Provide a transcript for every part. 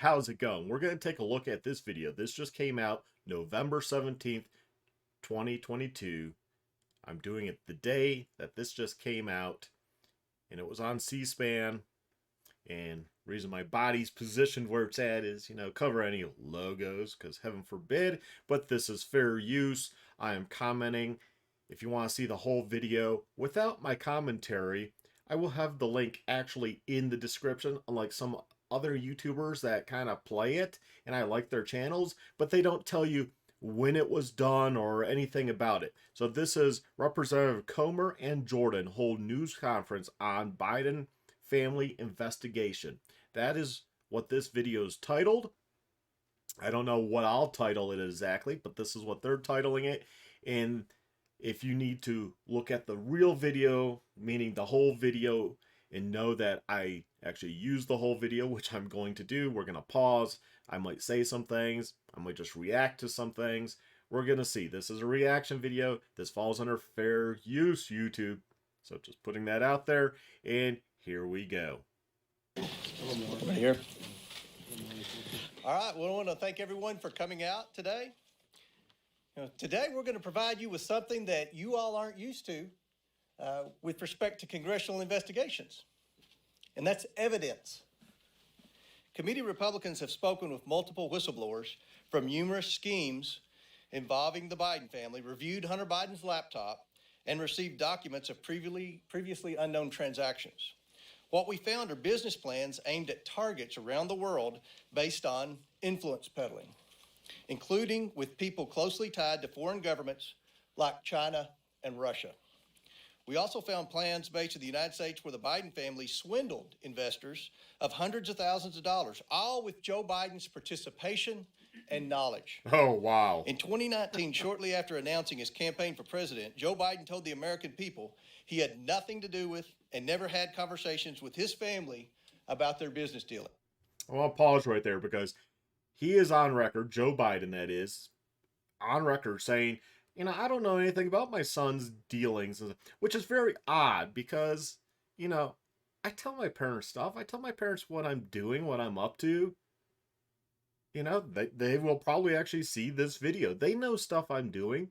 how's it going? We're going to take a look at this video. This just came out November 17th, 2022. I'm doing it the day that this just came out, and it was on C-SPAN. And the reason my body's positioned where it's at is, cover any logos, because heaven forbid, but this is fair use. I am commenting. If you want to see the whole video without my commentary, I will have the link actually in the description, unlike some other YouTubers that kind of play it, and I like their channels, but they don't tell you when it was done or anything about it. So this is Representative Comer and Jordan hold news conference on Biden family investigation. That is what this video is titled. I don't know what I'll title it exactly, but this is what they're titling it. And if you need to look at the real video, meaning the whole video, and know that I actually use the whole video, which I'm going to do, we're going to pause. I might say some things. I might just react to some things. We're going to see. This is a reaction video. This falls under fair use YouTube. So just putting that out there. And here we go. Right here. All right. Well, I want to thank everyone for coming out today. Today, we're going to provide you with something that you all aren't used to with respect to congressional investigations, and that's evidence. Committee Republicans have spoken with multiple whistleblowers from numerous schemes involving the Biden family, reviewed Hunter Biden's laptop, and received documents of previously unknown transactions. What we found are business plans aimed at targets around the world based on influence peddling, including with people closely tied to foreign governments like China and Russia. We also found plans based in the United States where the Biden family swindled investors of hundreds of thousands of dollars, all with Joe Biden's participation and knowledge. Oh, wow. In 2019, shortly after announcing his campaign for president, Joe Biden told the American people he had nothing to do with and never had conversations with his family about their business dealing. I want to pause right there because he is on record, Joe Biden that is, on record saying, I don't know anything about my son's dealings, which is very odd because, I tell my parents stuff. I tell my parents what I'm doing, what I'm up to. They will probably actually see this video. They know stuff I'm doing.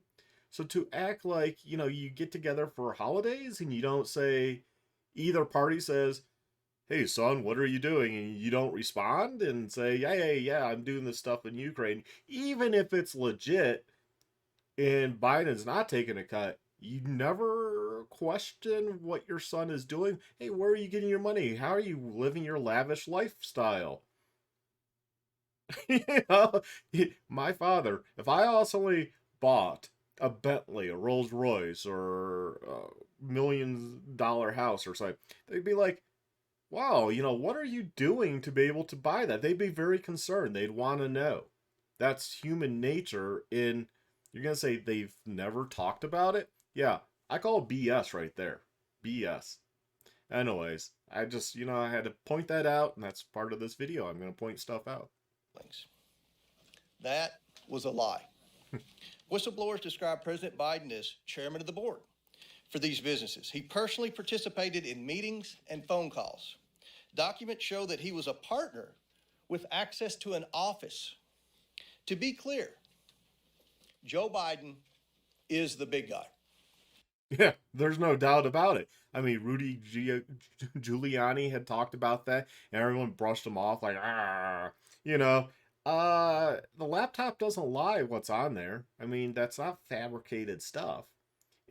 So to act like, you get together for holidays and you don't say, either party says, hey, son, what are you doing? And you don't respond and say, yeah, I'm doing this stuff in Ukraine. Even if it's legit and Biden's not taking a cut, you never question what your son is doing. Hey, where are you getting your money? How are you living your lavish lifestyle? My father, if I also bought a Bentley, a Rolls Royce, or a $1 million house or something, they'd be like, wow, what are you doing to be able to buy that? They'd be very concerned. They'd want to know. That's human nature. You're going to say they've never talked about it? Yeah, I call it BS right there. BS. Anyways, I just, I had to point that out, and that's part of this video. I'm going to point stuff out. That was a lie. Whistleblowers described President Biden as chairman of the board for these businesses. He personally participated in meetings and phone calls. Documents show that he was a partner with access to an office. To be clear, Joe Biden is the big guy. Yeah, there's no doubt about it. I mean, Rudy Giuliani had talked about that, and everyone brushed him off like, the laptop doesn't lie what's on there. I mean, that's not fabricated stuff.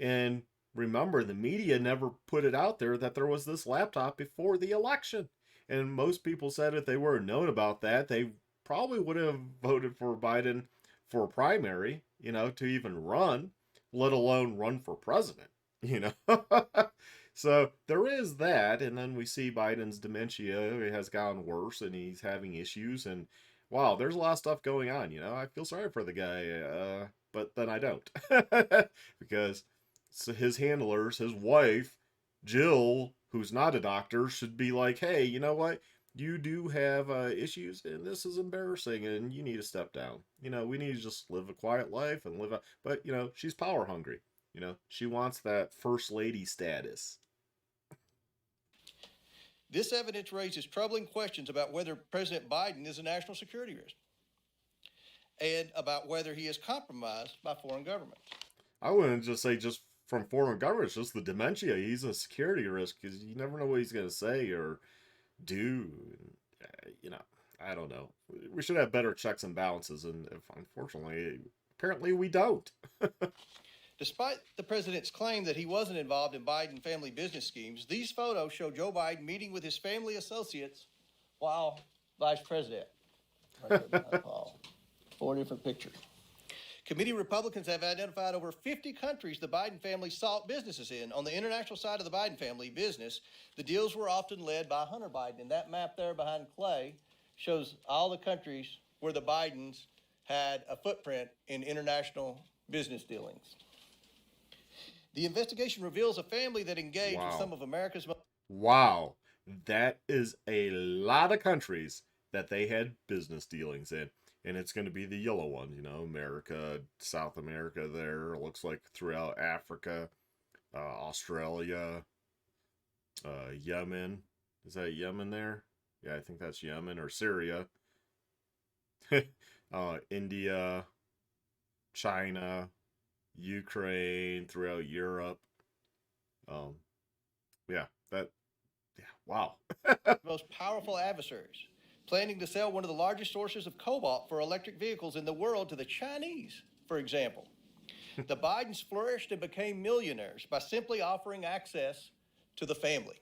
And remember, the media never put it out there that there was this laptop before the election. And most people said if they were known about that, they probably would have voted for Biden for a primary, to even run, let alone run for president, So there is that. And then we see Biden's dementia has gotten worse and he's having issues. And wow, there's a lot of stuff going on, I feel sorry for the guy, but then I don't. Because his handlers, his wife, Jill, who's not a doctor, should be like, hey, you know what? You do have issues, and this is embarrassing, and you need to step down. We need to just live a quiet life and live a... But, she's power hungry. She wants that first lady status. This evidence raises troubling questions about whether President Biden is a national security risk and about whether he is compromised by foreign governments. I wouldn't just say just from foreign governments, just the dementia. He's a security risk because you never know what he's going to say or do. You know, I don't know. We should have better checks and balances, and if, unfortunately, apparently we don't. Despite the president's claim that he wasn't involved in Biden family business schemes, these photos show Joe Biden meeting with his family associates while vice president. Four different pictures. Committee Republicans have identified over 50 countries the Biden family sought businesses in. On the international side of the Biden family business, the deals were often led by Hunter Biden. And that map there behind Clay shows all the countries where the Bidens had a footprint in international business dealings. The investigation reveals a family that engaged with some of America's most... Wow. That is a lot of countries that they had business dealings in. And it's going to be the yellow ones, you know, America, South America there. It looks like throughout Africa, Australia, Yemen. Is that Yemen there? Yeah, I think that's Yemen or Syria. India, China, Ukraine, throughout Europe. Wow. Most powerful adversaries, planning to sell one of the largest sources of cobalt for electric vehicles in the world to the Chinese, for example. The Bidens flourished and became millionaires by simply offering access to the family.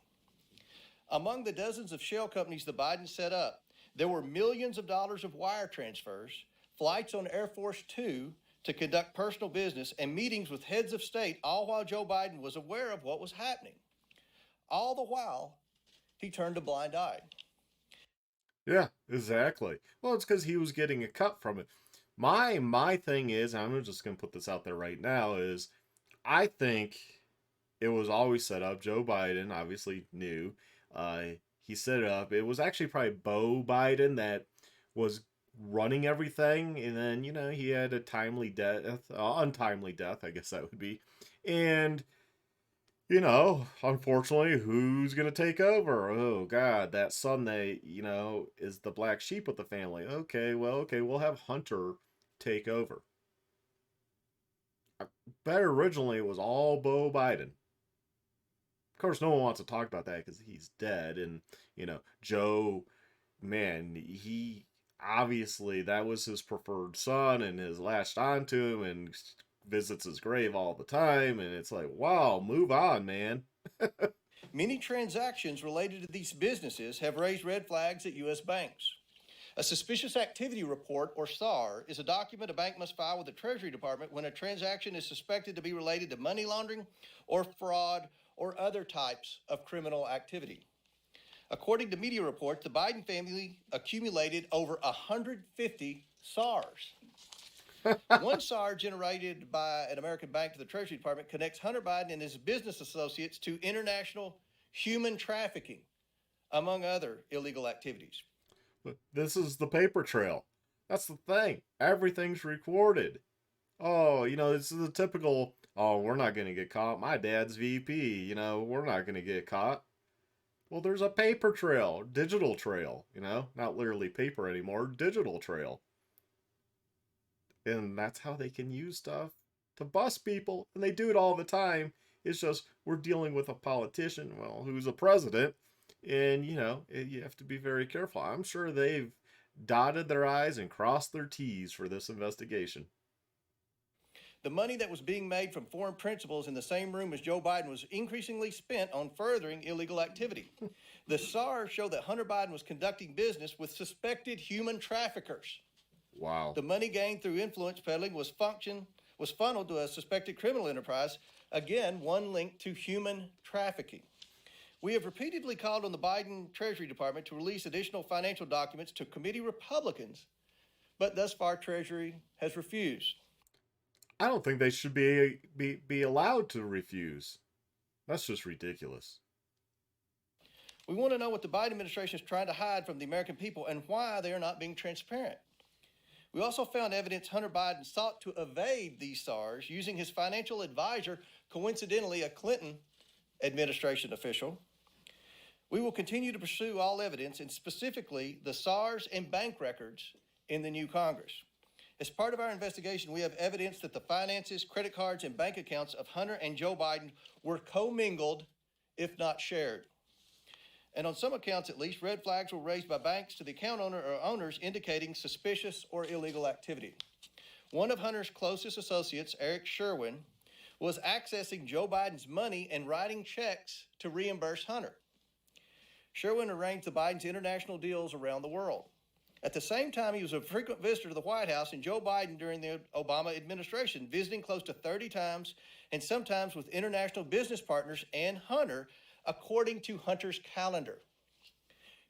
Among the dozens of shell companies the Bidens set up, there were millions of dollars of wire transfers, flights on Air Force Two to conduct personal business, and meetings with heads of state, all while Joe Biden was aware of what was happening. All the while, he turned a blind eye. Yeah, exactly. Well, it's because he was getting a cut from it. My thing is, and I'm just going to put this out there right now, is I think it was always set up. Joe Biden obviously knew. He set it up. It was actually probably Beau Biden that was running everything, and then, you know, he had a timely death, untimely death, I guess that would be. And, you know, unfortunately, who's going to take over? Oh, God, that son that, you know, is the black sheep of the family. Okay, we'll have Hunter take over. I bet originally it was all Beau Biden. Of course, no one wants to talk about that because he's dead. And, you know, Joe, man, he obviously, that was his preferred son and has latched onto him and visits his grave all the time, and it's like, wow, move on, man. Many transactions related to these businesses have raised red flags at U.S. banks. A suspicious activity report, or SAR, is a document a bank must file with the Treasury Department when a transaction is suspected to be related to money laundering or fraud or other types of criminal activity. According to media reports, the Biden family accumulated over 150 SARs. One SAR generated by an American bank to the Treasury Department connects Hunter Biden and his business associates to international human trafficking, among other illegal activities. This is the paper trail. That's the thing. Everything's recorded. Oh, you know, this is the typical, oh, we're not going to get caught. My dad's VP, you know, we're not going to get caught. Well, there's a paper trail, digital trail, you know, not literally paper anymore, digital trail. And that's how they can use stuff to bust people. And they do it all the time. It's just we're dealing with a politician, well, who's a president. And, you know, you have to be very careful. I'm sure they've dotted their I's and crossed their T's for this investigation. The money that was being made from foreign principals in the same room as Joe Biden was increasingly spent on furthering illegal activity. The SARs show that Hunter Biden was conducting business with suspected human traffickers. Wow. The money gained through influence peddling was funneled to a suspected criminal enterprise, again, one linked to human trafficking. We have repeatedly called on the Biden Treasury Department to release additional financial documents to committee Republicans, but thus far Treasury has refused. I don't think they should be allowed to refuse. That's just ridiculous. We want to know what the Biden administration is trying to hide from the American people and why they are not being transparent. We also found evidence Hunter Biden sought to evade these SARs using his financial advisor, coincidentally a Clinton administration official. We will continue to pursue all evidence, and specifically the SARS and bank records in the new Congress. As part of our investigation, we have evidence that the finances, credit cards, and bank accounts of Hunter and Joe Biden were commingled, if not shared. And on some accounts, at least, red flags were raised by banks to the account owner or owners indicating suspicious or illegal activity. One of Hunter's closest associates, Eric Sherwin, was accessing Joe Biden's money and writing checks to reimburse Hunter. Sherwin arranged the Bidens' international deals around the world. At the same time, he was a frequent visitor to the White House, and Joe Biden during the Obama administration, visiting close to 30 times, and sometimes with international business partners and Hunter, according to Hunter's calendar.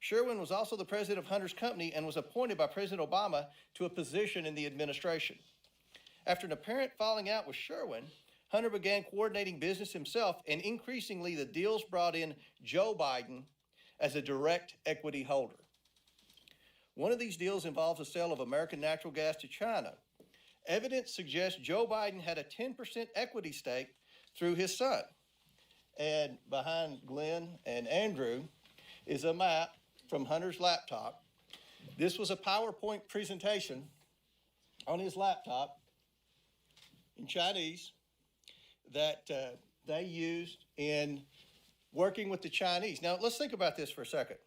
Sherwin was also the president of Hunter's company and was appointed by President Obama to a position in the administration. After an apparent falling out with Sherwin, Hunter began coordinating business himself, and increasingly the deals brought in Joe Biden as a direct equity holder. One of these deals involves the sale of American natural gas to China. Evidence suggests Joe Biden had a 10% equity stake through his son. And behind Glenn and Andrew is a map from Hunter's laptop. This was a PowerPoint presentation on his laptop in Chinese that they used in working with the Chinese. Now, let's think about this for a second.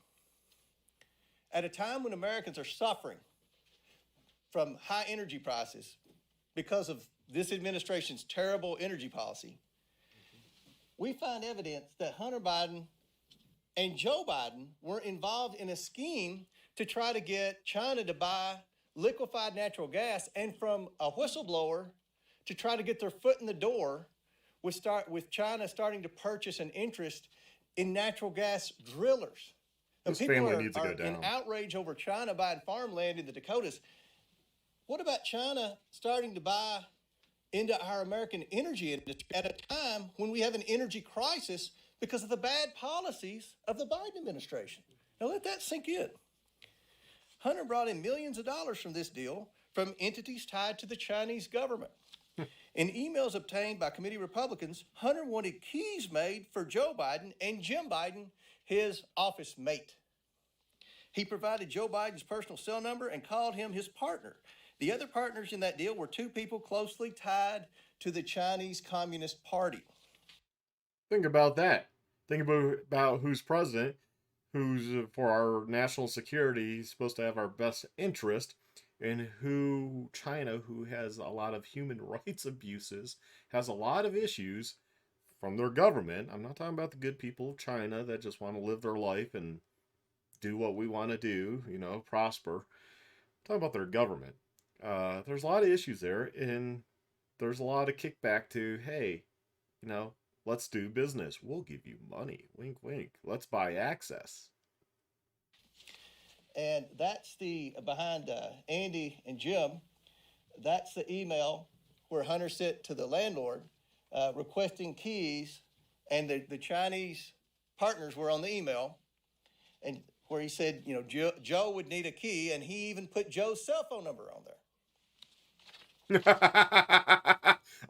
At a time when Americans are suffering from high energy prices because of this administration's terrible energy policy, we find evidence that Hunter Biden and Joe Biden were involved in a scheme to try to get China to buy liquefied natural gas, and from a whistleblower to try to get their foot in the door with China starting to purchase an interest in natural gas drillers. This people family are, needs to go down. in outrage over China buying farmland in the Dakotas. What about China starting to buy into our American energy industry at a time when we have an energy crisis because of the bad policies of the Biden administration? Now let that sink in. Hunter brought in millions of dollars from this deal from entities tied to the Chinese government. In emails obtained by committee Republicans, Hunter wanted keys made for Joe Biden and Jim Biden, his office mate. He provided Joe Biden's personal cell number and called him his partner. The other partners in that deal were two people closely tied to the Chinese Communist Party. Think about that. Think about who's president, who's for our national security supposed to have our best interest, and who China, who has a lot of human rights abuses, has a lot of issues from their government. I'm not talking about the good people of China that just want to live their life and do what we want to do, prosper. I'm talking about their government. There's a lot of issues there, and there's a lot of kickback to, hey, let's do business. We'll give you money. Wink, wink. Let's buy access. And that's behind Andy and Jim, that's the email where Hunter sent to the landlord requesting keys, and the Chinese partners were on the email, and where he said, Joe would need a key, and he even put Joe's cell phone number on there.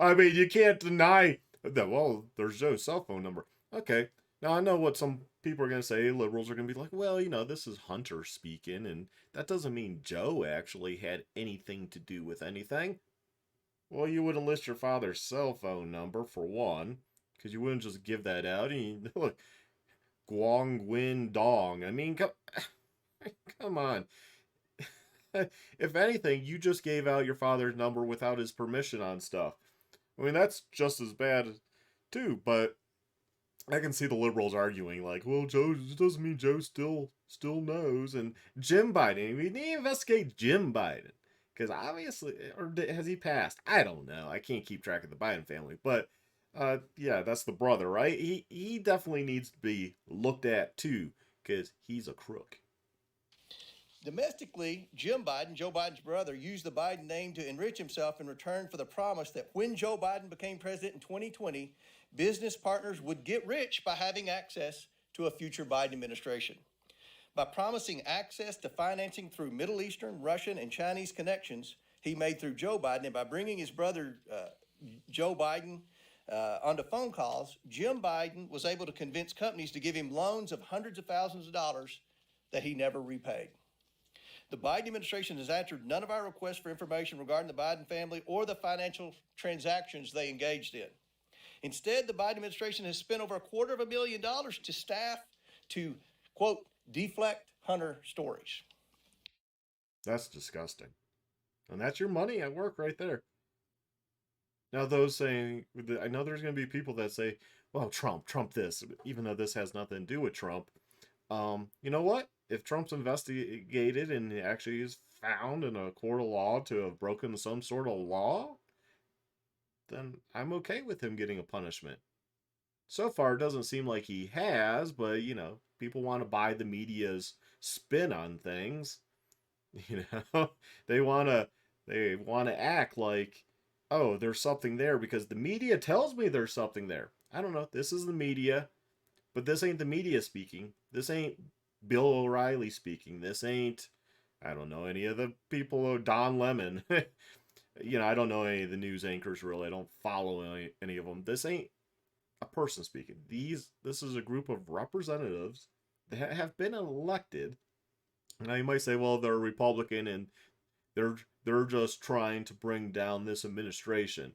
I mean, you can't deny that, well, there's Joe's cell phone number. Okay. Now, I know what some people are going to say. Liberals are going to be like, well, this is Hunter speaking, and that doesn't mean Joe actually had anything to do with anything. Well, you wouldn't list your father's cell phone number, for one, because you wouldn't just give that out. And look, Guangwin Dong. I mean, come on. If anything, you just gave out your father's number without his permission on stuff. I mean, that's just as bad, too, but I can see the liberals arguing, like, well, Joe, it doesn't mean Joe still knows. And Jim Biden, we need to investigate Jim Biden. Because obviously, or has he passed? I don't know. I can't keep track of the Biden family. But, yeah, that's the brother, right? He definitely needs to be looked at, too, because he's a crook. Domestically, Jim Biden, Joe Biden's brother, used the Biden name to enrich himself in return for the promise that when Joe Biden became president in 2020, business partners would get rich by having access to a future Biden administration. By promising access to financing through Middle Eastern, Russian, and Chinese connections he made through Joe Biden, and by bringing his brother Joe Biden On the phone calls, Jim Biden was able to convince companies to give him loans of hundreds of thousands of dollars that he never repaid. The Biden administration has answered none of our requests for information regarding the Biden family or the financial transactions they engaged in. Instead, the Biden administration has spent over $250,000 to staff to, quote, deflect Hunter stories. That's disgusting. And that's your money at work right there. Now, those saying, I know there's going to be people that say, well, Trump this, even though this has nothing to do with Trump. You know what? If Trump's investigated and actually is found in a court of law to have broken some sort of law, then I'm okay with him getting a punishment. So far, it doesn't seem like he has, but, people want to buy the media's spin on things. They want to act like, oh, there's something there because the media tells me there's something there. I don't know. This is the media, but this ain't the media speaking. This ain't Bill O'Reilly speaking. This ain't, I don't know, any of the people, Don Lemon. I don't know any of the news anchors really. I don't follow any of them. This ain't a person speaking. This is a group of representatives that have been elected. Now you might say, well, they're Republican and they're just trying to bring down this administration.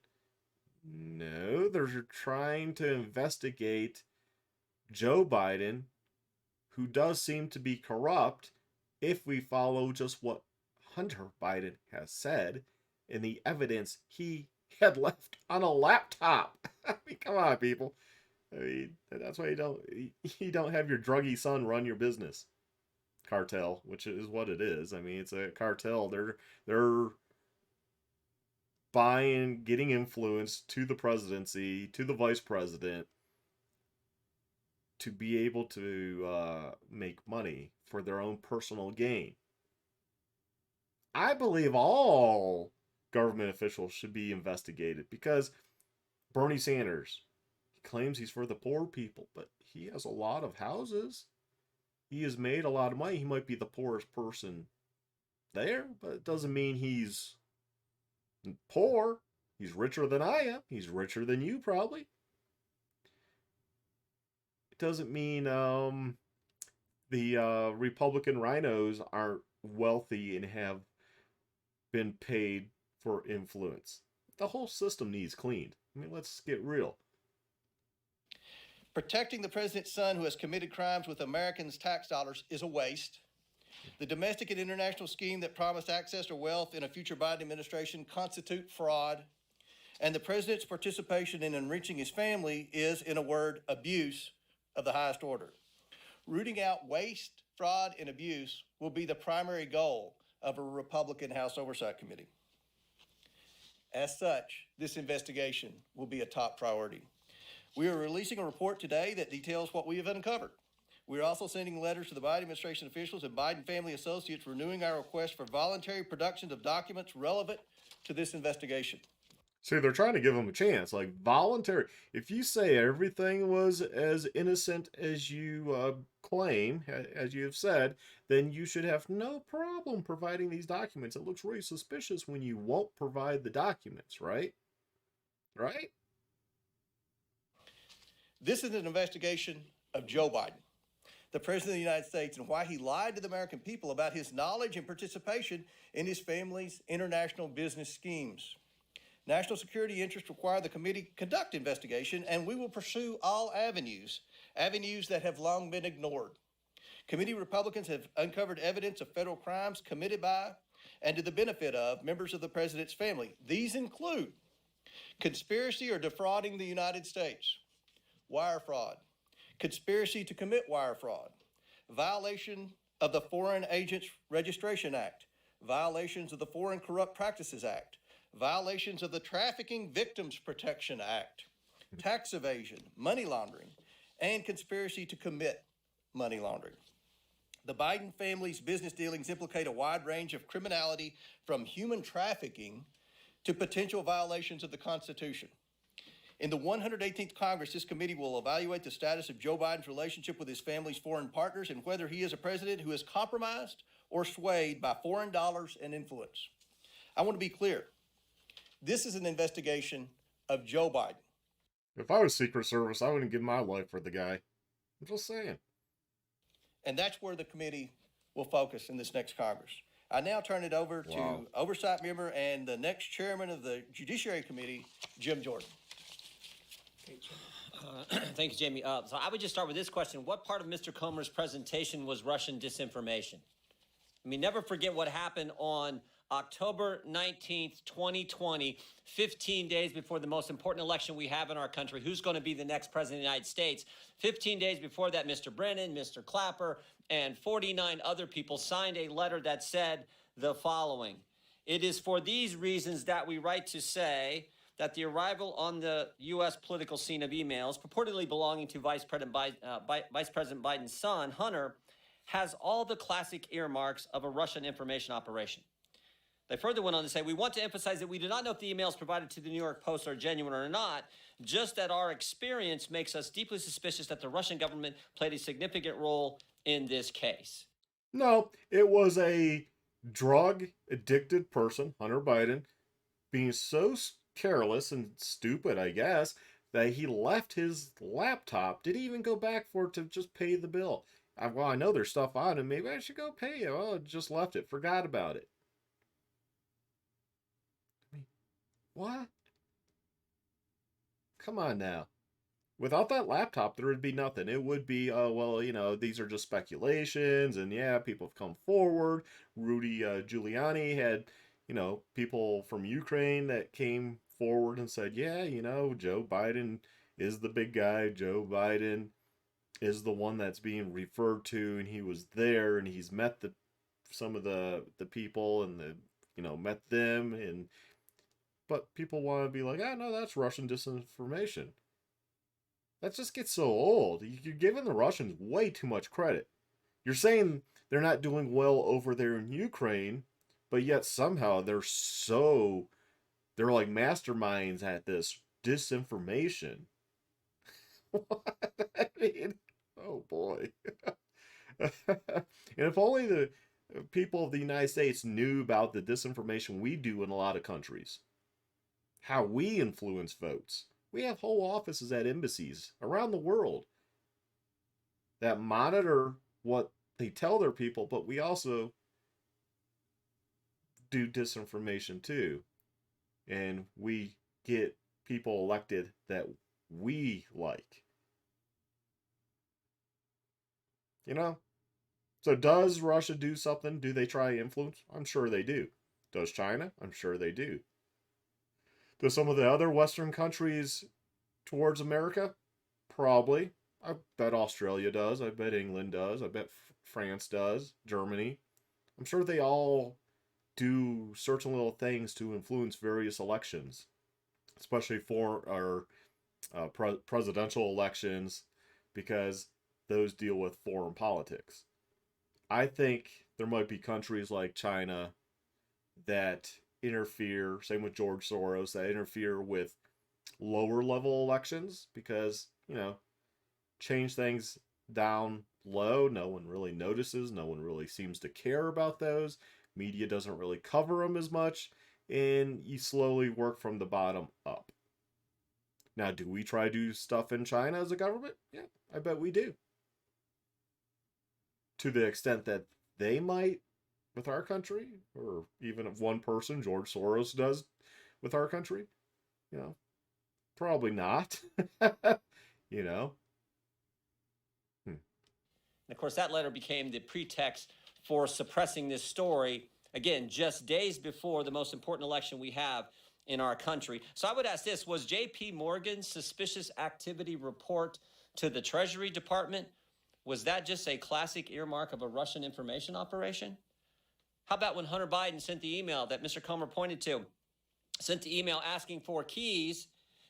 No, they're trying to investigate Joe Biden, who does seem to be corrupt if we follow just what Hunter Biden has said and the evidence he had left on a laptop. I mean, come on, people. I mean, that's why you don't have your druggy son run your business. Cartel, which is what it is. I mean, it's a cartel. They're buying, getting influence to the presidency, to the vice president, to be able to make money for their own personal gain. I believe all government officials should be investigated because Bernie Sanders, he claims he's for the poor people, but he has a lot of houses. He has made a lot of money. He might be the poorest person there, but it doesn't mean he's poor. He's richer than I am. He's richer than you, probably. It doesn't mean the Republican rhinos aren't wealthy and have been paid for influence. The whole system needs cleaned. I mean, let's get real. Protecting the president's son who has committed crimes with Americans' tax dollars is a waste. The domestic and international scheme that promised access to wealth in a future Biden administration constitute fraud. And the president's participation in enriching his family is, in a word, abuse of the highest order. Rooting out waste, fraud, and abuse will be the primary goal of a Republican House Oversight Committee. As such, this investigation will be a top priority. We are releasing a report today that details what we have uncovered. We are also sending letters to the Biden administration officials and Biden family associates renewing our request for voluntary productions of documents relevant to this investigation. See, they're trying to give them a chance, like voluntary. If you say everything was as innocent as you claim, as you have said, then you should have no problem providing these documents. It looks really suspicious when you won't provide the documents, right? Right? This is an investigation of Joe Biden, the President of the United States, and why he lied to the American people about his knowledge and participation in his family's international business schemes. National security interests require the committee conduct investigation, and we will pursue all avenues that have long been ignored. Committee Republicans have uncovered evidence of federal crimes committed by and to the benefit of members of the president's family. These include conspiracy or defrauding the United States, wire fraud, conspiracy to commit wire fraud, violation of the Foreign Agents Registration Act, violations of the Foreign Corrupt Practices Act, violations of the Trafficking Victims Protection Act, tax evasion, money laundering, and conspiracy to commit money laundering. The Biden family's business dealings implicate a wide range of criminality from human trafficking to potential violations of the Constitution. In the 118th Congress, this committee will evaluate the status of Joe Biden's relationship with his family's foreign partners and whether he is a president who is compromised or swayed by foreign dollars and influence. I want to be clear. This is an investigation of Joe Biden. If I was Secret Service, I wouldn't give my life for the guy. I'm just saying. And that's where the committee will focus in this next Congress. I now turn it over Wow. to Oversight Member and the next Chairman of the Judiciary Committee, Jim Jordan. Thank you, Jamie. So I would just start with this question. What part of Mr. Comer's presentation was Russian disinformation? I mean, never forget what happened on October 19th, 2020, 15 days before the most important election we have in our country. Who's going to be the next president of the United States? 15 days before that, Mr. Brennan, Mr. Clapper, and 49 other people signed a letter that said the following. It is for these reasons that we write to say that the arrival on the U.S. political scene of emails purportedly belonging to Vice President Biden's son, Hunter, has all the classic earmarks of a Russian information operation. They further went on to say, we want to emphasize that we do not know if the emails provided to the New York Post are genuine or not, just that our experience makes us deeply suspicious that the Russian government played a significant role in this case. No, it was a drug-addicted person, Hunter Biden, being so careless and stupid, I guess, that he left his laptop, didn't even go back for it to just pay the bill. Well, I know there's stuff on it. Maybe I should go pay it. Oh, just left it. Forgot about it. I mean, what? Come on now. Without that laptop, there would be nothing. It would be, well, these are just speculations, and yeah, people have come forward. Rudy Giuliani had, people from Ukraine that came forward and said, yeah, Joe Biden is the big guy. Joe Biden is the one that's being referred to, and he was there, and he's met some of the people, and met them, but people want to be like, no, that's Russian disinformation. That just gets so old. You're giving the Russians way too much credit. You're saying they're not doing well over there in Ukraine, but yet somehow they're like masterminds at this disinformation. What? I mean, oh boy. And if only the people of the United States knew about the disinformation we do in a lot of countries, how we influence votes. We have whole offices at embassies around the world that monitor what they tell their people, but we also do disinformation too. And we get people elected that we like. So does Russia do something? Do they try influence? I'm sure they do. Does China? I'm sure they do. Do some of the other Western countries towards America? Probably. I bet Australia does. I bet England does. I bet France does. Germany. I'm sure they all do certain little things to influence various elections, especially for our presidential elections, because those deal with foreign politics. I think there might be countries like China that interfere, same with George Soros, that interfere with lower level elections because, change things down low. No one really notices. No one really seems to care about those. Media doesn't really cover them as much. And you slowly work from the bottom up. Now, do we try to do stuff in China as a government? Yeah, I bet we do. To the extent that they might with our country, or even if one person, George Soros, does with our country, probably not. And of course, that letter became the pretext for suppressing this story, again, just days before the most important election we have in our country. So I would ask this, was J.P. Morgan's suspicious activity report to the Treasury Department, was that just a classic earmark of a Russian information operation? How about when Hunter Biden sent the email that Mr. Comer pointed to, sent the email asking for keys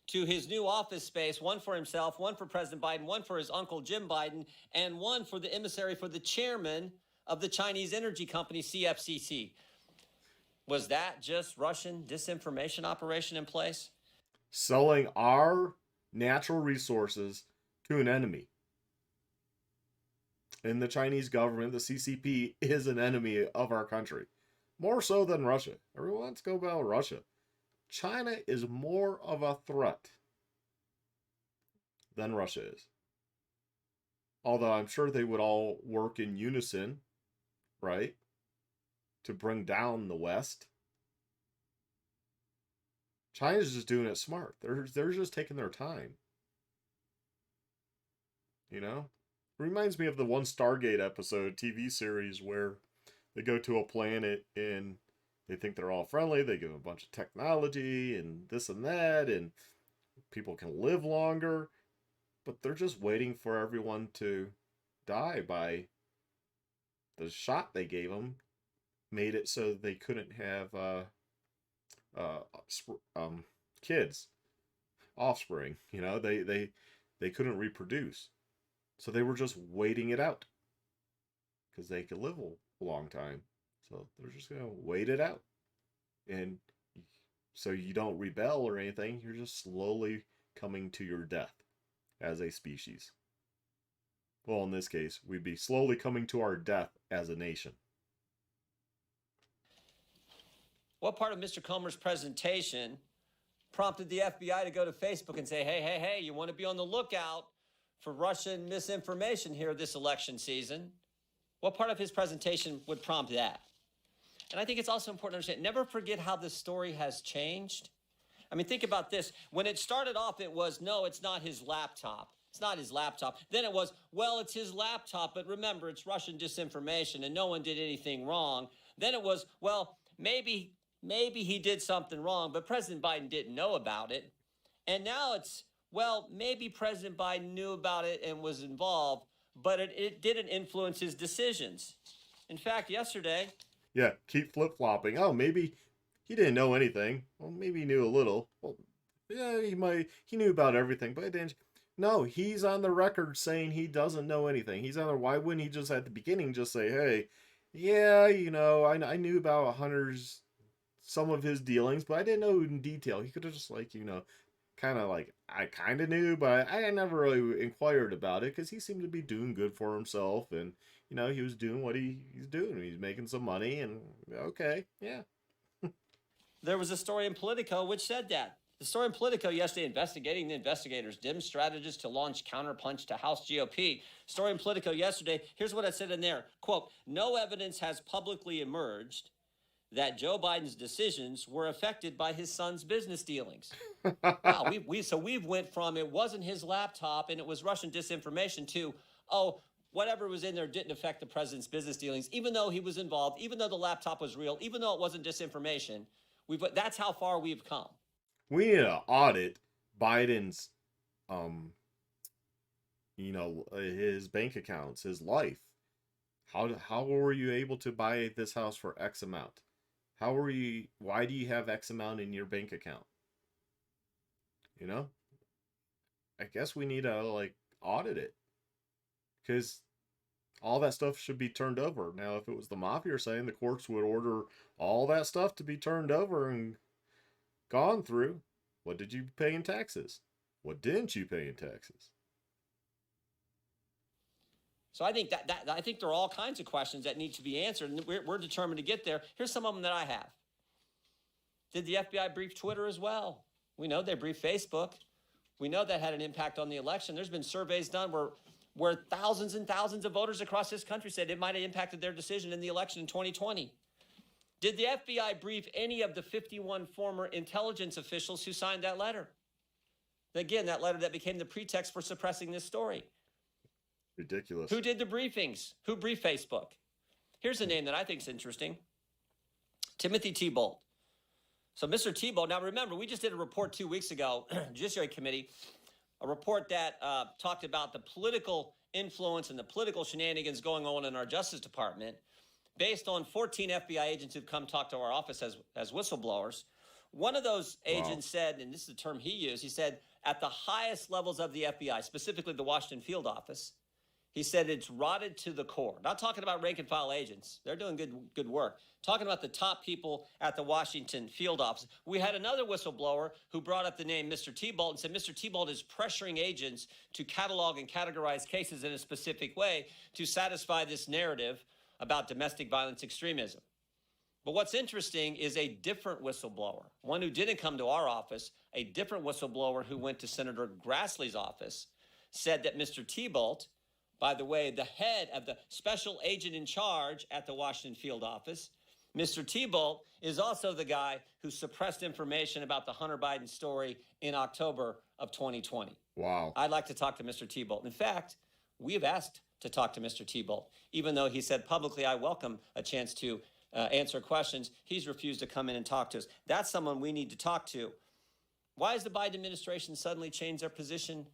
to his new office space, one for himself, one for President Biden, one for his uncle Jim Biden, and one for the emissary for the chairman of the Chinese energy company, CFCC. Was that just Russian disinformation operation in place? Selling our natural resources to an enemy. And the Chinese government, the CCP, is an enemy of our country. More so than Russia. Everyone wants to go about Russia. China is more of a threat than Russia is. Although I'm sure they would all work in unison, right? To bring down the West. China's just doing it smart. They're just taking their time. You know? It reminds me of the one Stargate episode, TV series, where they go to a planet and they think they're all friendly. They give them a bunch of technology and this and that, and people can live longer. But they're just waiting for everyone to die by the shot they gave them. Made it so they couldn't have kids, offspring. You know, they couldn't reproduce, so they were just waiting it out because they could live a long time. So they're just gonna wait it out, and so you don't rebel or anything. You're just slowly coming to your death as a species. Well, in this case, we'd be slowly coming to our death as a nation. What part of Mr. Comer's presentation prompted the FBI to go to Facebook and say, hey, you want to be on the lookout for Russian misinformation here this election season? What part of his presentation would prompt that? And I think it's also important to understand, never forget how this story has changed. I mean, think about this. When it started off, it was, no, it's not his laptop. It's not his laptop. Then it was, well, it's his laptop, but remember, it's Russian disinformation and no one did anything wrong. Then it was, well, maybe he did something wrong, but President Biden didn't know about it. And now it's, well, maybe President Biden knew about it and was involved, but it didn't influence his decisions. In fact, yesterday... Yeah, keep flip-flopping. Oh, maybe he didn't know anything. Well, maybe he knew a little. Well, yeah, he knew about everything, but it didn't... No, he's on the record saying he doesn't know anything. Why wouldn't he just at the beginning just say, hey, yeah, you know, I knew about Hunter's... some of his dealings, but I didn't know in detail. He could have just kind of I kind of knew, but I never really inquired about it because he seemed to be doing good for himself, and he was doing what he's doing. He's making some money, and okay, yeah. There was a story in Politico which said that. The story in Politico yesterday, investigating the investigators, dim strategies to launch counterpunch to House GOP. Story in Politico yesterday, here's what it said in there. Quote, no evidence has publicly emerged that Joe Biden's decisions were affected by his son's business dealings. Wow, we've went from it wasn't his laptop and it was Russian disinformation to, whatever was in there didn't affect the president's business dealings, even though he was involved, even though the laptop was real, even though it wasn't disinformation. That's how far we've come. We need to audit Biden's, his bank accounts, his life. How were you able to buy this house for X amount? Why do you have X amount in your bank account? I guess we need to audit it, because all that stuff should be turned over. Now, if it was the mafia saying, the courts would order all that stuff to be turned over and gone through. What did you pay in taxes? What didn't you pay in taxes? So I think I think there are all kinds of questions that need to be answered, and we're determined to get there. Here's some of them that I have. Did the FBI brief Twitter as well? We know they briefed Facebook. We know that had an impact on the election. There's been surveys done where thousands and thousands of voters across this country said it might have impacted their decision in the election in 2020. Did the FBI brief any of the 51 former intelligence officials who signed that letter? Again, that letter that became the pretext for suppressing this story. Ridiculous. Who did the briefings? Who briefed Facebook? Here's a name that I think is interesting. Timothy Thibault. So Mr. Thibault, now remember, we just did a report 2 weeks ago, Judiciary Committee, a report that talked about the political influence and the political shenanigans going on in our Justice Department based on 14 FBI agents who've come talk to our office as whistleblowers. One of those agents said, and this is the term he used, he said, at the highest levels of the FBI, specifically the Washington field office, he said it's rotted to the core. Not talking about rank and file agents. They're doing good work. Talking about the top people at the Washington field office. We had another whistleblower who brought up the name Mr. Thibault and said Mr. Thibault is pressuring agents to catalog and categorize cases in a specific way to satisfy this narrative about domestic violence extremism. But what's interesting is a different whistleblower, one who didn't come to our office, a different whistleblower who went to Senator Grassley's office, said that Mr. Thibault, by the way, the head of the special agent in charge at the Washington field office, Mr. Thibault is also the guy who suppressed information about the Hunter Biden story in October of 2020. Wow. I'd like to talk to Mr. Thibault. In fact, we have asked to talk to Mr. Thibault. Even though he said publicly, I welcome a chance to answer questions, he's refused to come in and talk to us. That's someone we need to talk to. Why has the Biden administration suddenly changed their position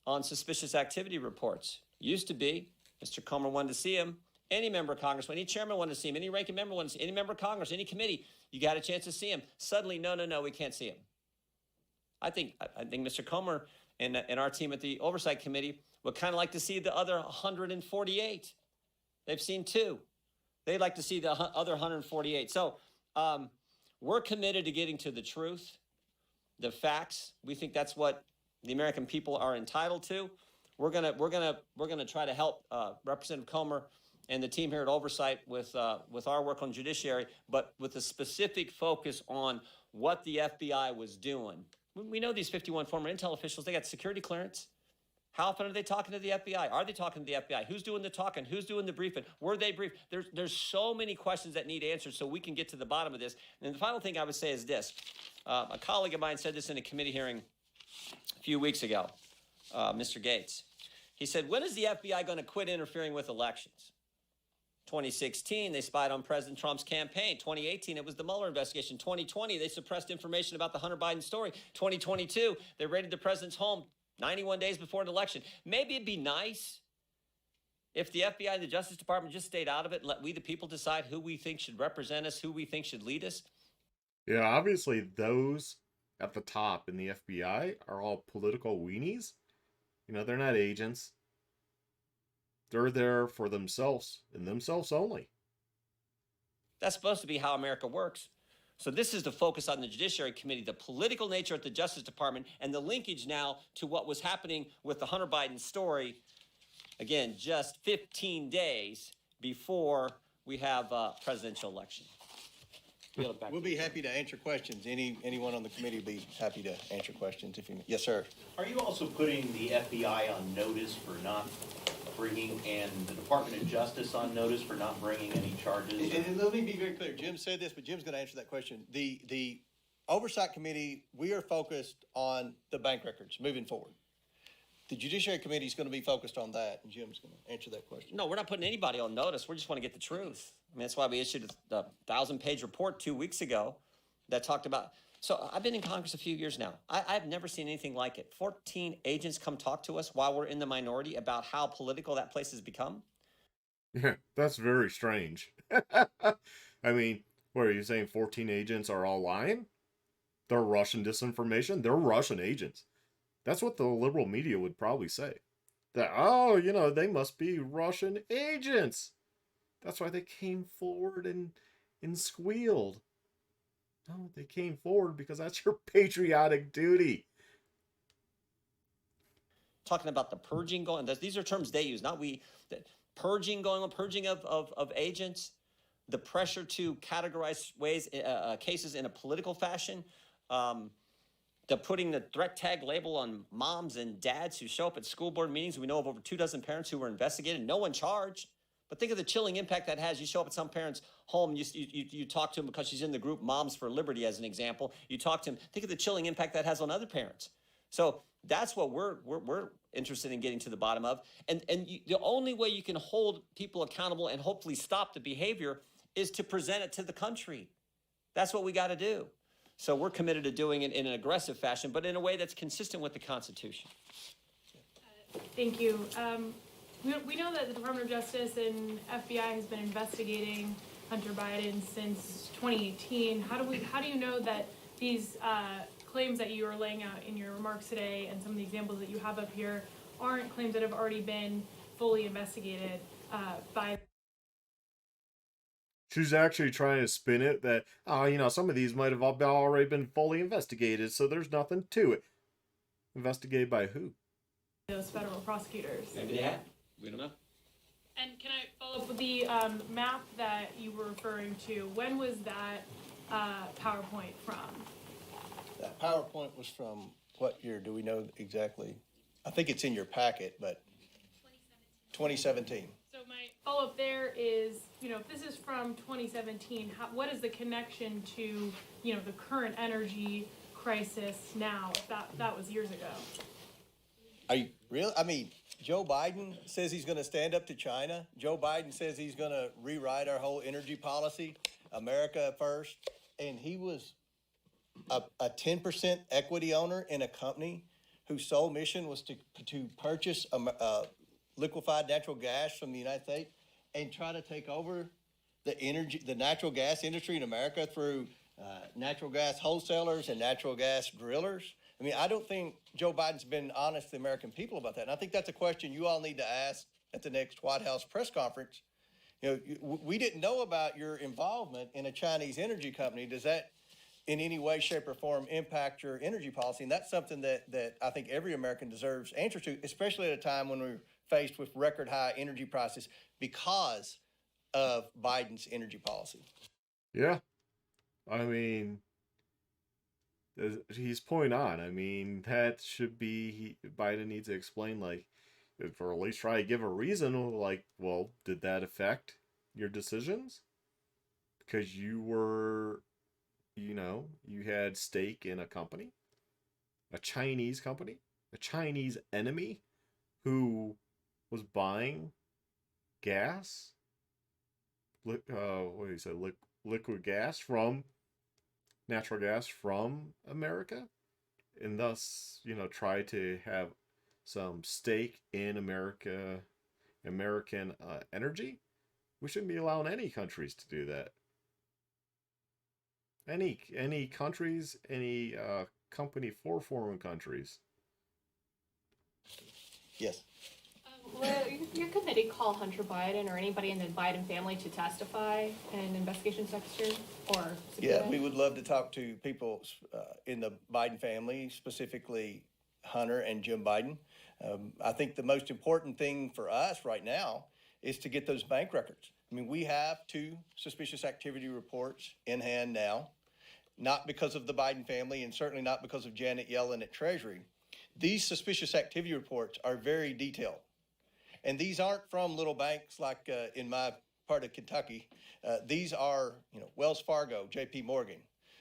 on suspicious activity reports? Used to be, Mr. Comer wanted to see him. Any member of Congress, any chairman wanted to see him, any ranking member wanted to see him, any member of Congress, any committee, you got a chance to see him. Suddenly, no, we can't see him. I think Mr. Comer and our team at the Oversight Committee would kind of like to see the other 148. They've seen 2. They'd like to see the other 148. So we're committed to getting to the truth, the facts. We think that's what the American people are entitled to. We're gonna try to help Representative Comer and the team here at Oversight with our work on judiciary, but with a specific focus on what the FBI was doing. We know these 51 former intel officials, they got security clearance. How often are they talking to the FBI? Are they talking to the FBI? Who's doing the talking? Who's doing the briefing? Were they briefed? There's so many questions that need answers so we can get to the bottom of this. And the final thing I would say is this. A colleague of mine said this in a committee hearing a few weeks ago, Mr. Gates. He said, when is the FBI going to quit interfering with elections? 2016, they spied on President Trump's campaign. 2018, it was the Mueller investigation. 2020, they suppressed information about the Hunter Biden story. 2022, they raided the president's home 91 days before an election. Maybe it'd be nice if the FBI and the Justice Department just stayed out of it and let we the people decide who we think should represent us, who we think should lead us. Yeah, obviously those at the top in the FBI are all political weenies. You know, they're not agents. They're there for themselves and themselves only. That's supposed to be how America works. So this is the focus on the Judiciary Committee, the political nature at the Justice Department, and the linkage now to what was happening with the Hunter Biden story. Again, just 15 days before we have a presidential election. We'll be happy to answer questions. Anyone on the committee will be happy to answer questions if you. Yes, sir. Are you also putting the FBI on notice for not bringing, and the Department of Justice on notice for not bringing any charges? And let me be very clear. Jim said this, but Jim's going to answer that question. The Oversight Committee, we are focused on the bank records moving forward. The Judiciary Committee is going to be focused on that, and Jim's going to answer that question. No, we're not putting anybody on notice. We just want to get the truth. I mean, that's why we issued a 1,000-page report 2 weeks ago that talked about. So I've been in Congress a few years now. I've never seen anything like it. 14 agents come talk to us while we're in the minority about how political that place has become. Yeah, that's very strange. I mean, what are you saying? 14 agents are all lying? They're Russian disinformation? They're Russian agents. That's what the liberal media would probably say. That, oh, you know, they must be Russian agents. That's why they came forward and squealed. No, they came forward because that's your patriotic duty. Talking about the purging going on. These are terms they use, not we. The purging going on, purging of agents, the pressure to categorize cases in a political fashion, the putting the threat tag label on moms and dads who show up at school board meetings. We know of over 24 parents who were investigated, no one charged. But think of the chilling impact that has. You show up at some parent's home, you talk to them because she's in the group Moms for Liberty, as an example. You talk to them. Think of the chilling impact that has on other parents. So that's what we're interested in getting to the bottom of. And the only way you can hold people accountable and hopefully stop the behavior is to present it to the country. That's what we got to do. So we're committed to doing it in an aggressive fashion, but in a way that's consistent with the Constitution. Thank you. We know that the Department of Justice and FBI has been investigating Hunter Biden since 2018. How do you know that these claims that you are laying out in your remarks today and some of the examples that you have up here aren't claims that have already been fully investigated by? She's actually trying to spin it that, oh, you know, some of these might have already been fully investigated, so there's nothing to it. Investigated by who? Those federal prosecutors. Maybe they have. We don't know. And can I follow up with the map that you were referring to? When was that PowerPoint from? That PowerPoint was from what year? Do we know exactly? I think it's in your packet, but 2017. So my follow-up there is, if this is from 2017, what is the connection to, the current energy crisis now, if that was years ago? Are you real? I mean, Joe Biden says he's going to stand up to China. Joe Biden says he's going to rewrite our whole energy policy, America first. And he was a 10% equity owner in a company whose sole mission was to purchase liquefied natural gas from the United States and try to take over the natural gas industry in America through natural gas wholesalers and natural gas drillers. I mean, I don't think Joe Biden's been honest to the American people about that. And I think that's a question you all need to ask at the next White House press conference. We didn't know about your involvement in a Chinese energy company. Does that in any way, shape, or form impact your energy policy? And that's something that I think every American deserves answers to, especially at a time when we're faced with record high energy prices because of Biden's energy policy. Yeah. I mean, he's point on. I mean, that should be, Biden needs to explain, like, or at least try to give a reason, like, well, did that affect your decisions? Because you were, you had stake in a company, a Chinese company, a Chinese enemy who was buying gas, what do you say, liquid gas from, natural gas from America, and thus, try to have some stake in American energy. We shouldn't be allowing any countries to do that. Any countries, any company for foreign countries. Yes. Will your committee call Hunter Biden or anybody in the Biden family to testify in investigations next year? Or Yeah, we would love to talk to people in the Biden family, specifically Hunter and Jim Biden. I think the most important thing for us right now is to get those bank records. I mean, we have 2 suspicious activity reports in hand now, not because of the Biden family and certainly not because of Janet Yellen at Treasury. These suspicious activity reports are very detailed. And these aren't from little banks like in my part of Kentucky. These are, Wells Fargo, J.P. Morgan.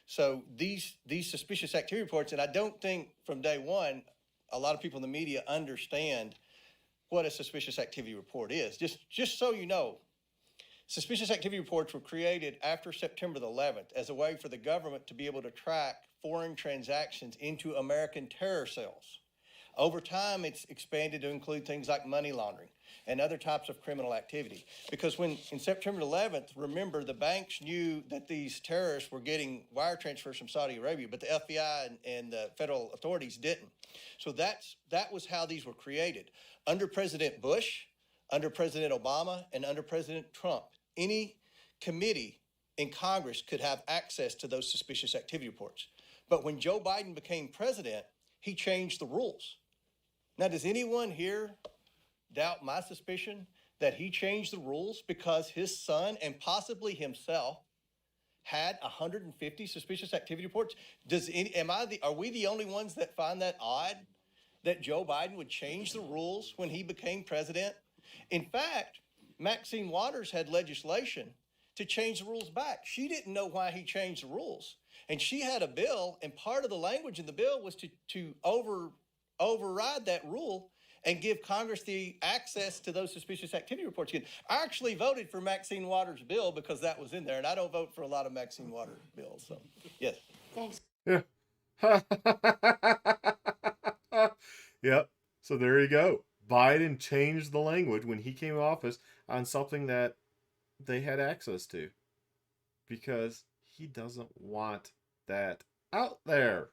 So these suspicious activity reports, and I don't think from day one, a lot of people in the media understand what a suspicious activity report is. Just so you know, suspicious activity reports were created after September the 11th as a way for the government to be able to track foreign transactions into American terror cells. Over time, it's expanded to include things like money laundering and other types of criminal activity. Because when in September 11th, remember, the banks knew that these terrorists were getting wire transfers from Saudi Arabia, but the FBI and the federal authorities didn't. So that was how these were created. Under President Bush, under President Obama, and under President Trump, any committee in Congress could have access to those suspicious activity reports. But when Joe Biden became president, he changed the rules. Now, does anyone here doubt my suspicion that he changed the rules because his son and possibly himself had 150 suspicious activity reports? Are we the only ones that find that odd that Joe Biden would change the rules when he became president? In fact, Maxine Waters had legislation to change the rules back. She didn't know why he changed the rules. And she had a bill, and part of the language in the bill was to override that rule and give Congress the access to those suspicious activity reports again. I actually voted for Maxine Waters' bill because that was in there, and I don't vote for a lot of Maxine Waters bills. So, yes. Thanks. Yeah. Yep. So there you go. Biden changed the language when he came to office on something that they had access to because he doesn't want that out there.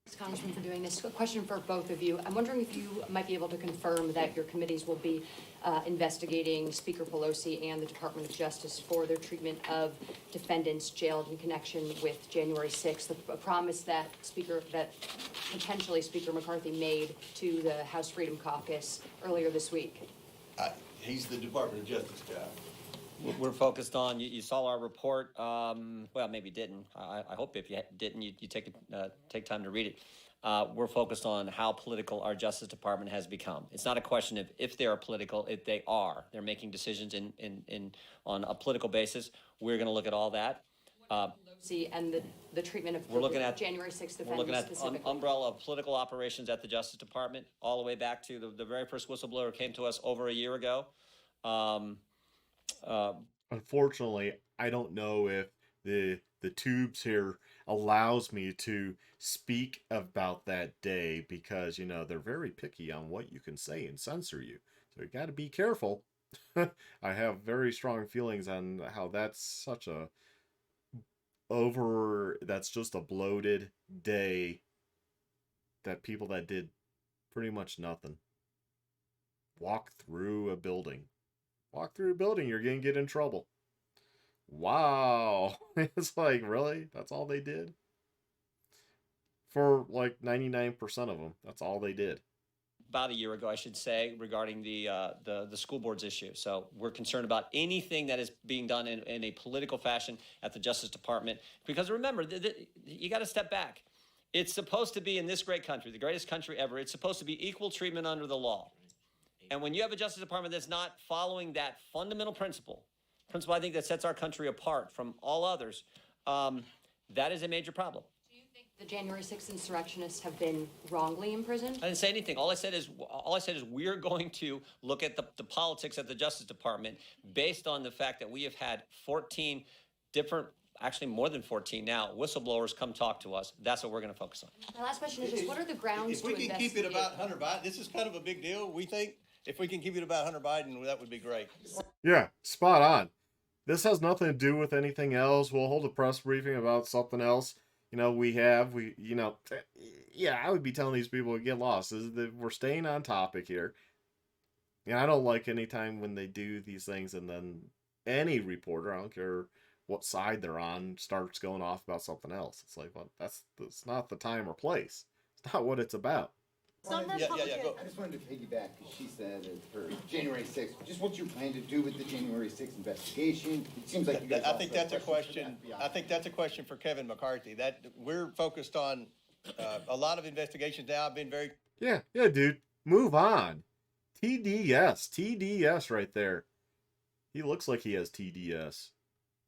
Thanks, Congressman, for doing this. A question for both of you. I'm wondering if you might be able to confirm that your committees will be investigating Speaker Pelosi and the Department of Justice for their treatment of defendants jailed in connection with January 6th, a promise that potentially Speaker McCarthy made to the House Freedom Caucus earlier this week. He's the Department of Justice guy. We're focused on, you saw our report, well, maybe you didn't. I hope if you didn't, you take time to read it. We're focused on how political our Justice Department has become. It's not a question of if they are political, if they are. They're making decisions on a political basis. We're going to look at all that. See, and the treatment of We're looking the at January 6th We're looking offenders at specifically. umbrella of political operations at the Justice Department, all the way back to the very first whistleblower came to us over a year ago. Unfortunately, I don't know if the tubes here allows me to speak about that day because, you know, they're very picky on what you can say and censor you. So you got to be careful. I have very strong feelings on how that's such a that's just a bloated day that people that did pretty much nothing. Walk through a building. Walk through a building, you're going to get in trouble. Wow. It's like, really? That's all they did? For like 99% of them, that's all they did. About a year ago, I should say, regarding the school boards issue. So we're concerned about anything that is being done in a political fashion at the Justice Department. Because remember, you got to step back. It's supposed to be, in this great country, the greatest country ever, it's supposed to be equal treatment under the law. And when you have a Justice Department that's not following that fundamental principle I think that sets our country apart from all others, that is a major problem. Do you think the January 6th insurrectionists have been wrongly imprisoned? I didn't say anything. All I said is we're going to look at the politics at the Justice Department based on the fact that we have had 14 different, actually more than 14 now, whistleblowers come talk to us. That's what we're going to focus on. My last question is just, what are the grounds If we to can keep it investigate? about Hunter Biden, this is kind of a big deal, we think. If we can keep it about Hunter Biden, that would be great. Yeah, spot on. This has nothing to do with anything else. We'll hold a press briefing about something else. You know, yeah, I would be telling these people to get lost. We're staying on topic here. And I don't like any time when they do these things and then any reporter, I don't care what side they're on, starts going off about something else. It's like, well, that's not the time or place. It's not what it's about. Go. I just wanted to piggyback because she said that for January 6th, just what you plan to do with the January 6th investigation. It seems like you guys I also think have that's a questions question. for the FBI. I think that's a question for Kevin McCarthy. That we're focused on a lot of investigations now. I've been very Yeah, dude. Move on. TDS right there. He looks like he has TDS.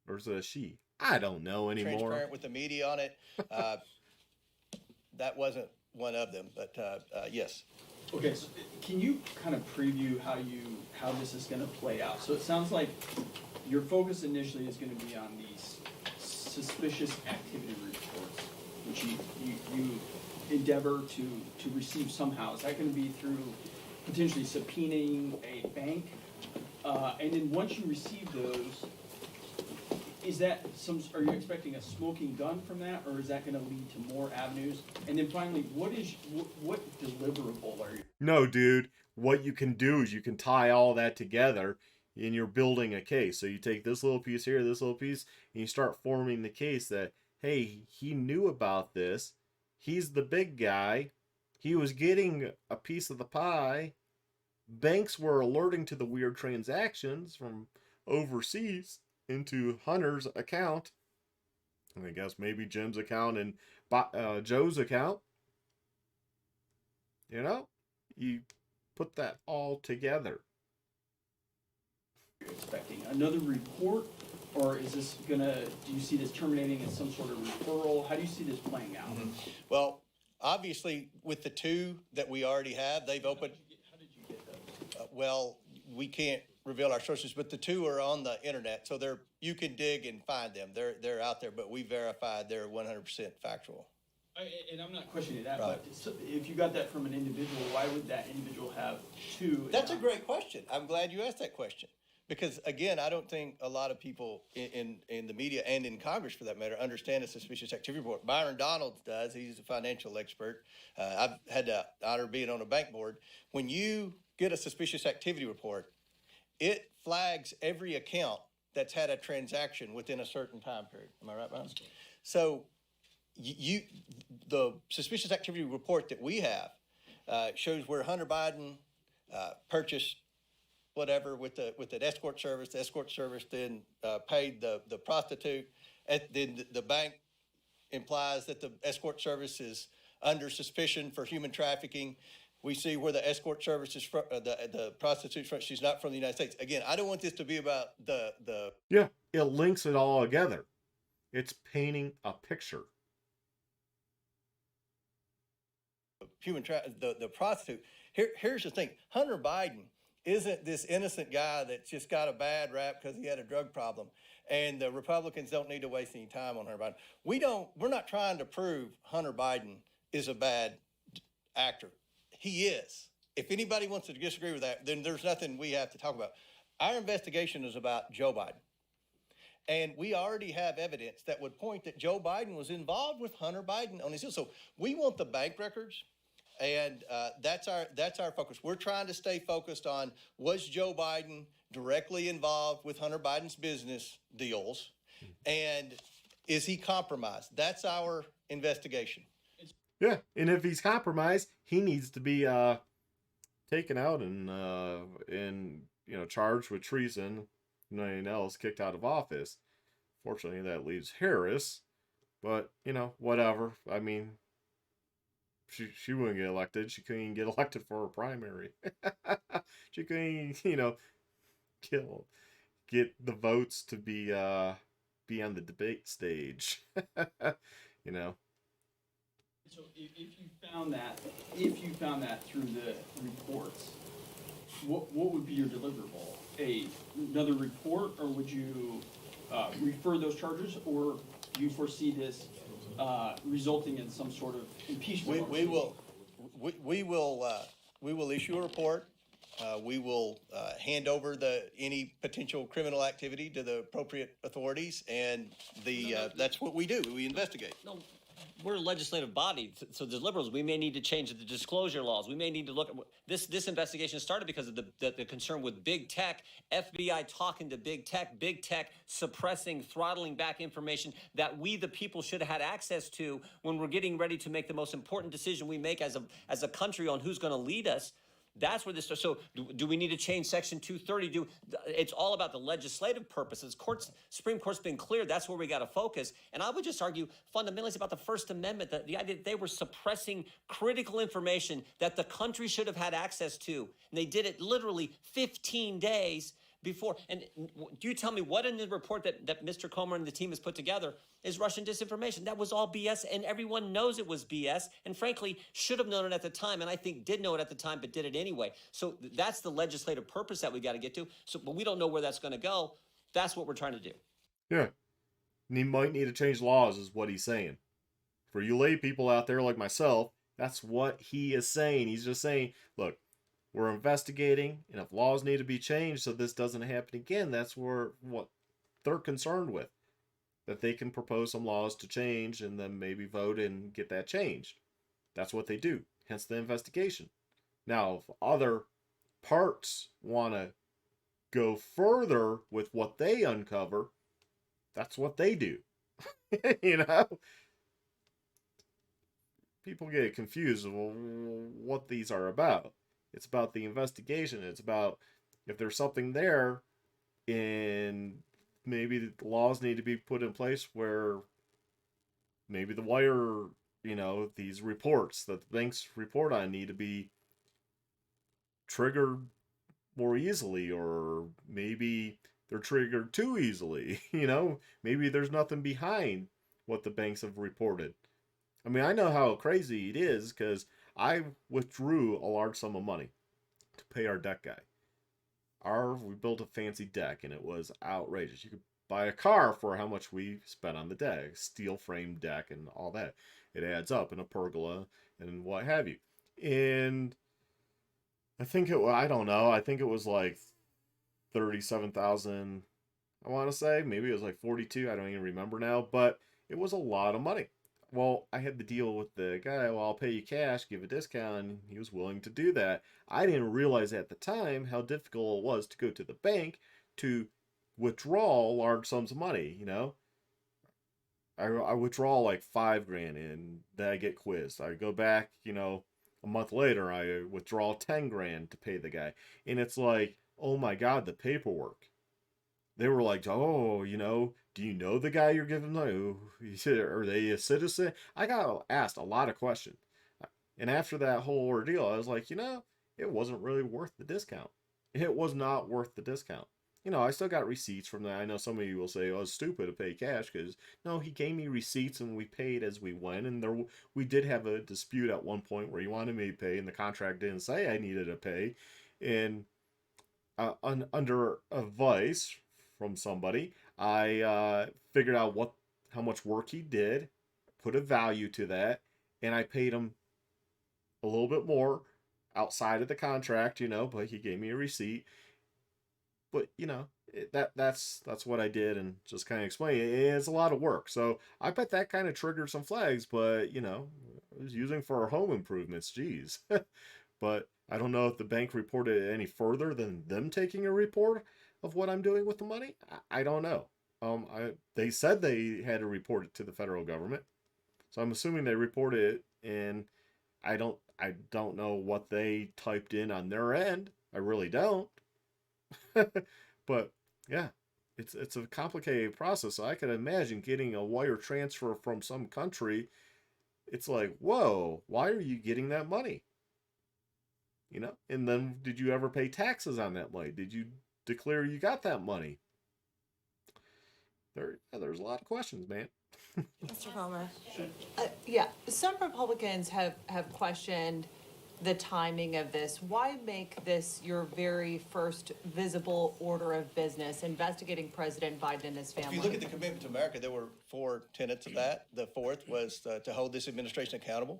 Or is it a she? I don't know anymore. transparent with the media on it. That wasn't one of them, but yes. Okay, so can you kind of preview how this is gonna play out? So it sounds like your focus initially is gonna be on these suspicious activity reports, which you endeavor to receive somehow. Is that gonna be through potentially subpoenaing a bank? And then once you receive those, is that are you expecting a smoking gun from that, or is that gonna lead to more avenues? And then finally, what deliverable are you? No, dude. What you can do is you can tie all that together and you're building a case. So you take this little piece here, this little piece, and you start forming the case that, hey, he knew about this. He's the big guy. He was getting a piece of the pie. Banks were alerting to the weird transactions from overseas into Hunter's account. And I guess maybe Jim's account and Joe's account. You know? You put that all together. Expecting another report, or is this do you see this terminating as some sort of referral? How do you see this playing out? Well, obviously, with the two that we already have, they've opened. How did you get those? Well, we can't reveal our sources, but the two are on the internet, so you can dig and find them. They're out there, but we verified they're 100% factual. And I'm not questioning that, Right. but if you got that from an individual, why would that individual have two? That's a great question. I'm glad you asked that question. Because again, I don't think a lot of people in the media and in Congress, for that matter, understand a suspicious activity report. Byron Donalds does. He's a financial expert. I've had the honor of being on a bank board. When you get a suspicious activity report, it flags every account that's had a transaction within a certain time period. Am I right, Byron? So the suspicious activity report that we have shows where Hunter Biden purchased whatever with an escort service. The escort service then paid the prostitute. Then the bank implies that the escort service is under suspicion for human trafficking. We see where the escort service is from, the prostitute's from. She's not from the United States. Again, I don't want this to be about the. Yeah, it links it all together. It's painting a picture. The prostitute. Here's the thing. Hunter Biden isn't this innocent guy that just got a bad rap because he had a drug problem. And the Republicans don't need to waste any time on Hunter Biden. We're not trying to prove Hunter Biden is a bad actor. He is. If anybody wants to disagree with that, then there's nothing we have to talk about. Our investigation is about Joe Biden. And we already have evidence that would point that Joe Biden was involved with Hunter Biden on his deal. So we want the bank records, and that's our focus. We're trying to stay focused on, was Joe Biden directly involved with Hunter Biden's business deals, and is he compromised? That's our investigation. Yeah, and if he's compromised, he needs to be taken out and charged with treason. Nothing else, kicked out of office. Fortunately, that leaves Harris, but whatever. I mean, she wouldn't get elected. She couldn't even get elected for her primary. She couldn't, get the votes to be on the debate stage. So if you found that through the reports, what would be your deliverable? Another report, or would you refer those charges, or do you foresee this resulting in some sort of impeachment? We will issue a report. We will hand over any potential criminal activity to the appropriate authorities, and that's what we do. We investigate. No, we're a legislative body, so the liberals, we may need to change the disclosure laws. We may need to look at this investigation started because of the concern with big tech, FBI talking to big tech suppressing, throttling back information that we, the people, should have had access to when we're getting ready to make the most important decision we make as a country on who's going to lead us. That's where this starts. So do we need to change Section 230? It's all about the legislative purposes. Supreme Court's been clear. That's where we got to focus. And I would just argue fundamentally it's about the First Amendment, the idea that they were suppressing critical information that the country should have had access to. And they did it literally 15 days before. And do you tell me what in the report that Mr. Comer and the team has put together is Russian disinformation? That was all BS, and everyone knows it was BS, and frankly, should have known it at the time, and I think did know it at the time, but did it anyway. So that's the legislative purpose that we got to get to. But we don't know where that's going to go. That's what we're trying to do. Yeah. And he might need to change laws, is what he's saying. For you lay people out there like myself, that's what he is saying. He's just saying, look, we're investigating, and if laws need to be changed so this doesn't happen again, that's what they're concerned with. That they can propose some laws to change and then maybe vote and get that changed. That's what they do, hence the investigation. Now, if other parts want to go further with what they uncover, that's what they do. People get confused of what these are about. It's about the investigation. It's about if there's something there, and maybe the laws need to be put in place where maybe the wire, these reports that the banks report on need to be triggered more easily, or maybe they're triggered too easily. Maybe there's nothing behind what the banks have reported. I mean, I know how crazy it is because I withdrew a large sum of money to pay our deck guy. We built a fancy deck, and it was outrageous. You could buy a car for how much we spent on the deck, steel frame deck and all that. It adds up in a pergola and what have you. And I think I don't know, I think it was like 37,000, I want to say. Maybe it was like 42, I don't even remember now, but it was a lot of money. Well, I had the deal with the guy, well, I'll pay you cash, give a discount, and he was willing to do that. I didn't realize at the time how difficult it was to go to the bank to withdraw large sums of money, I withdraw like $5,000 and then I get quizzed. I go back, a month later, I withdraw $10,000 to pay the guy. And it's like, oh my God, the paperwork. They were like, oh, do you know the guy you're giving money? Are they a citizen? I got asked a lot of questions. And after that whole ordeal, I was like, it wasn't really worth the discount. It was not worth the discount. I still got receipts from that. I know some of you will say, oh, it's stupid to pay cash, because no, he gave me receipts and we paid as we went. And we did have a dispute at one point where he wanted me to pay and the contract didn't say I needed to pay. And under advice from somebody, I figured out how much work he did, put a value to that, and I paid him a little bit more outside of the contract, but he gave me a receipt. But that's what I did, and just kind of explain it. It's a lot of work, so I bet that kind of triggered some flags. But I was using for home improvements. Geez, but I don't know if the bank reported it any further than them taking a report of what I'm doing with the money. I don't know. They said they had to report it to the federal government, so I'm assuming they reported it, and I don't know what they typed in on their end. I really don't. But yeah, it's a complicated process. So I can imagine getting a wire transfer from some country. It's like, whoa, why are you getting that money? And then did you ever pay taxes on that money? Did you declare you got that money? There's a lot of questions, man. Mr. Comer. Yeah, some Republicans have questioned the timing of this. Why make this your very first visible order of business, investigating President Biden and his family? If you look at the commitment to America, there were 4 tenets of that. The fourth was to hold this administration accountable.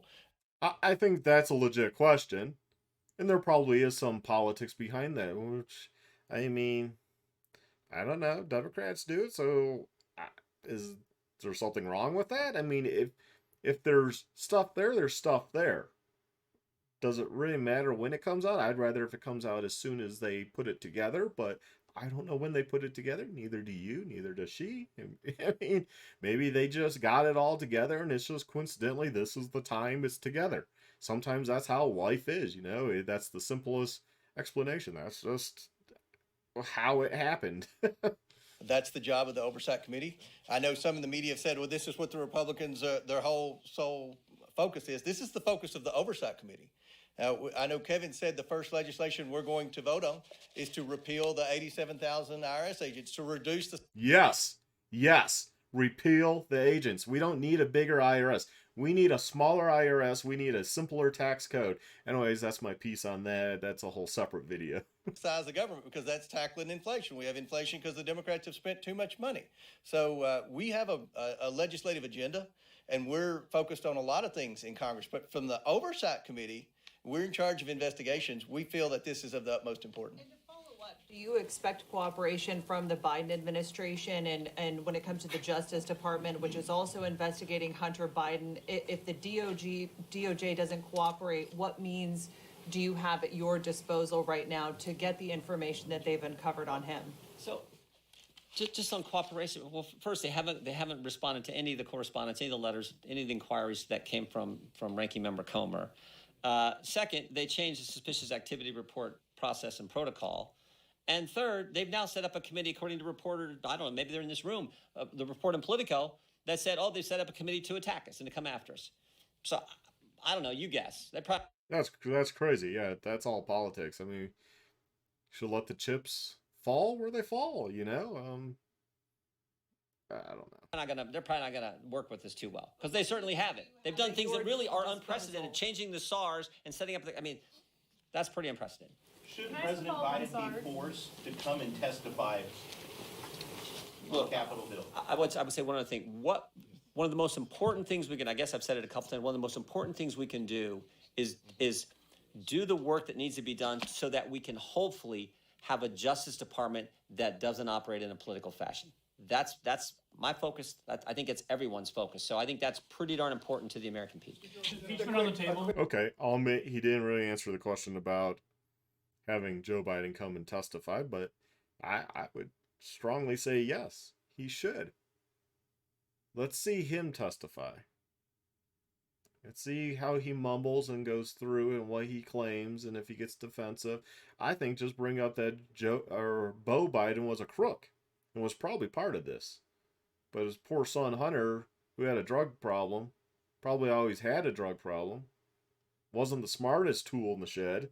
I think that's a legit question. And there probably is some politics behind that, which, I mean, I don't know. Democrats do it, so is there something wrong with that? I mean, if there's stuff there, there's stuff there. Does it really matter when it comes out? I'd rather if it comes out as soon as they put it together, but I don't know when they put it together. Neither do you, neither does she. I mean, maybe they just got it all together and it's just coincidentally this is the time it's together. Sometimes that's how life is, that's the simplest explanation. That's just how it happened. That's the job of the Oversight Committee. I know some in the media have said, well, this is what the Republicans, their whole sole focus is. This is the focus of the Oversight Committee. Now, I know Kevin said the first legislation we're going to vote on is to repeal the 87,000 IRS agents, to reduce the... Yes. Repeal the agents. We don't need a bigger IRS. We need a smaller IRS. We need a simpler tax code. Anyways, that's my piece on that. That's a whole separate video. Size of government, because that's tackling inflation. We have inflation because the Democrats have spent too much money. So we have a legislative agenda, and we're focused on a lot of things in Congress. But from the Oversight Committee, we're in charge of investigations. We feel that this is of the utmost importance. And to follow up, do you expect cooperation from the Biden administration and when it comes to the Justice Department, which is also investigating Hunter Biden? If the DOJ doesn't cooperate, what means do you have at your disposal right now to get the information that they've uncovered on him? So, just on cooperation. Well, first, they haven't responded to any of the correspondence, any of the letters, any of the inquiries that came from Ranking Member Comer. Second, they changed the suspicious activity report process and protocol. And third, they've now set up a committee, according to reporter, I don't know, maybe they're in this room, the report in Politico, that said, oh, they set up a committee to attack us and to come after us. So, I don't know, you guess. That's crazy. Yeah, that's all politics. I mean, you should let the chips fall where they fall, I don't know. They're probably not gonna work with this too well, because they certainly haven't. They've done things that really are unprecedented, changing the SARs and setting up that's pretty unprecedented. Should Can I President follow up on Biden SARS? be forced to come and testify on Capitol Hill? I would say one other thing. One of the most important things we can, I guess I've said it a couple times, one of the most important things we can do is do the work that needs to be done so that we can hopefully have a Justice Department that doesn't operate in a political fashion. That's my focus. I think it's everyone's focus. So I think that's pretty darn important to the American people. Impeachment on the table. Okay, I'll admit he didn't really answer the question about having Joe Biden come and testify, but I would strongly say yes, he should. Let's see him testify. Let's see how he mumbles and goes through and what he claims, and if he gets defensive. I think just bring up that Joe or Bo Biden was a crook and was probably part of this. But his poor son Hunter, who had a drug problem, probably always had a drug problem, wasn't the smartest tool in the shed,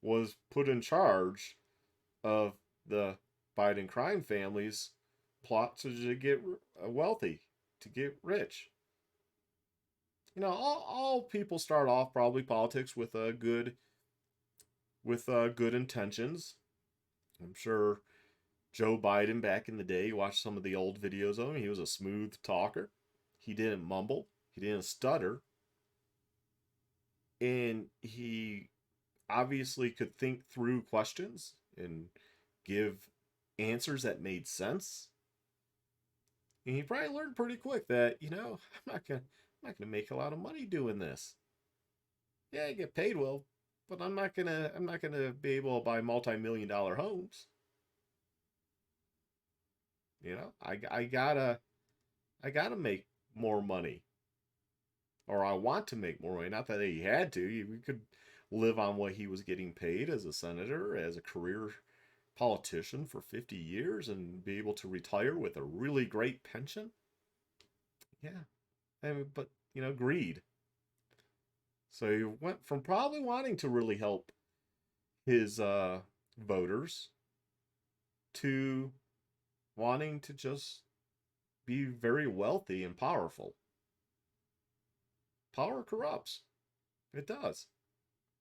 was put in charge of the Biden crime family's plot to get wealthy, to get rich. You know, all people start off probably politics with good intentions. I'm sure Joe Biden back in the day, you watched some of the old videos of him. He was a smooth talker. He didn't mumble. He didn't stutter. And he obviously could think through questions and give answers that made sense. And he probably learned pretty quick that, I'm not gonna make a lot of money doing this. Yeah, I get paid well, but I'm not gonna be able to buy multi-million-dollar homes. I gotta make more money, or I want to make more money. Not that he had to. We could live on what he was getting paid as a senator, as a career politician for 50 years, and be able to retire with a really great pension. Yeah, but greed. So he went from probably wanting to really help his voters to wanting to just be very wealthy and powerful. Power corrupts. It does.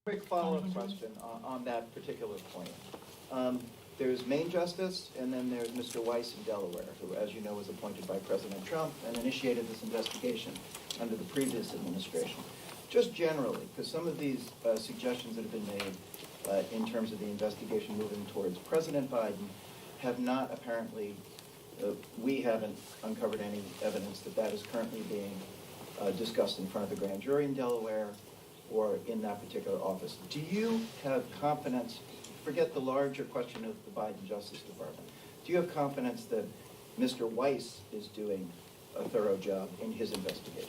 Quick follow-up question on that particular point. There's Maine Justice, and then there's Mr. Weiss in Delaware, who, as you know, was appointed by President Trump and initiated this investigation under the previous administration. Just generally, because some of these suggestions that have been made in terms of the investigation moving towards President Biden have not apparently, we haven't uncovered any evidence that that is currently being discussed in front of the grand jury in Delaware or in that particular office. Do you have confidence, forget the larger question of the Biden Justice Department, do you have confidence that Mr. Weiss is doing a thorough job in his investigation?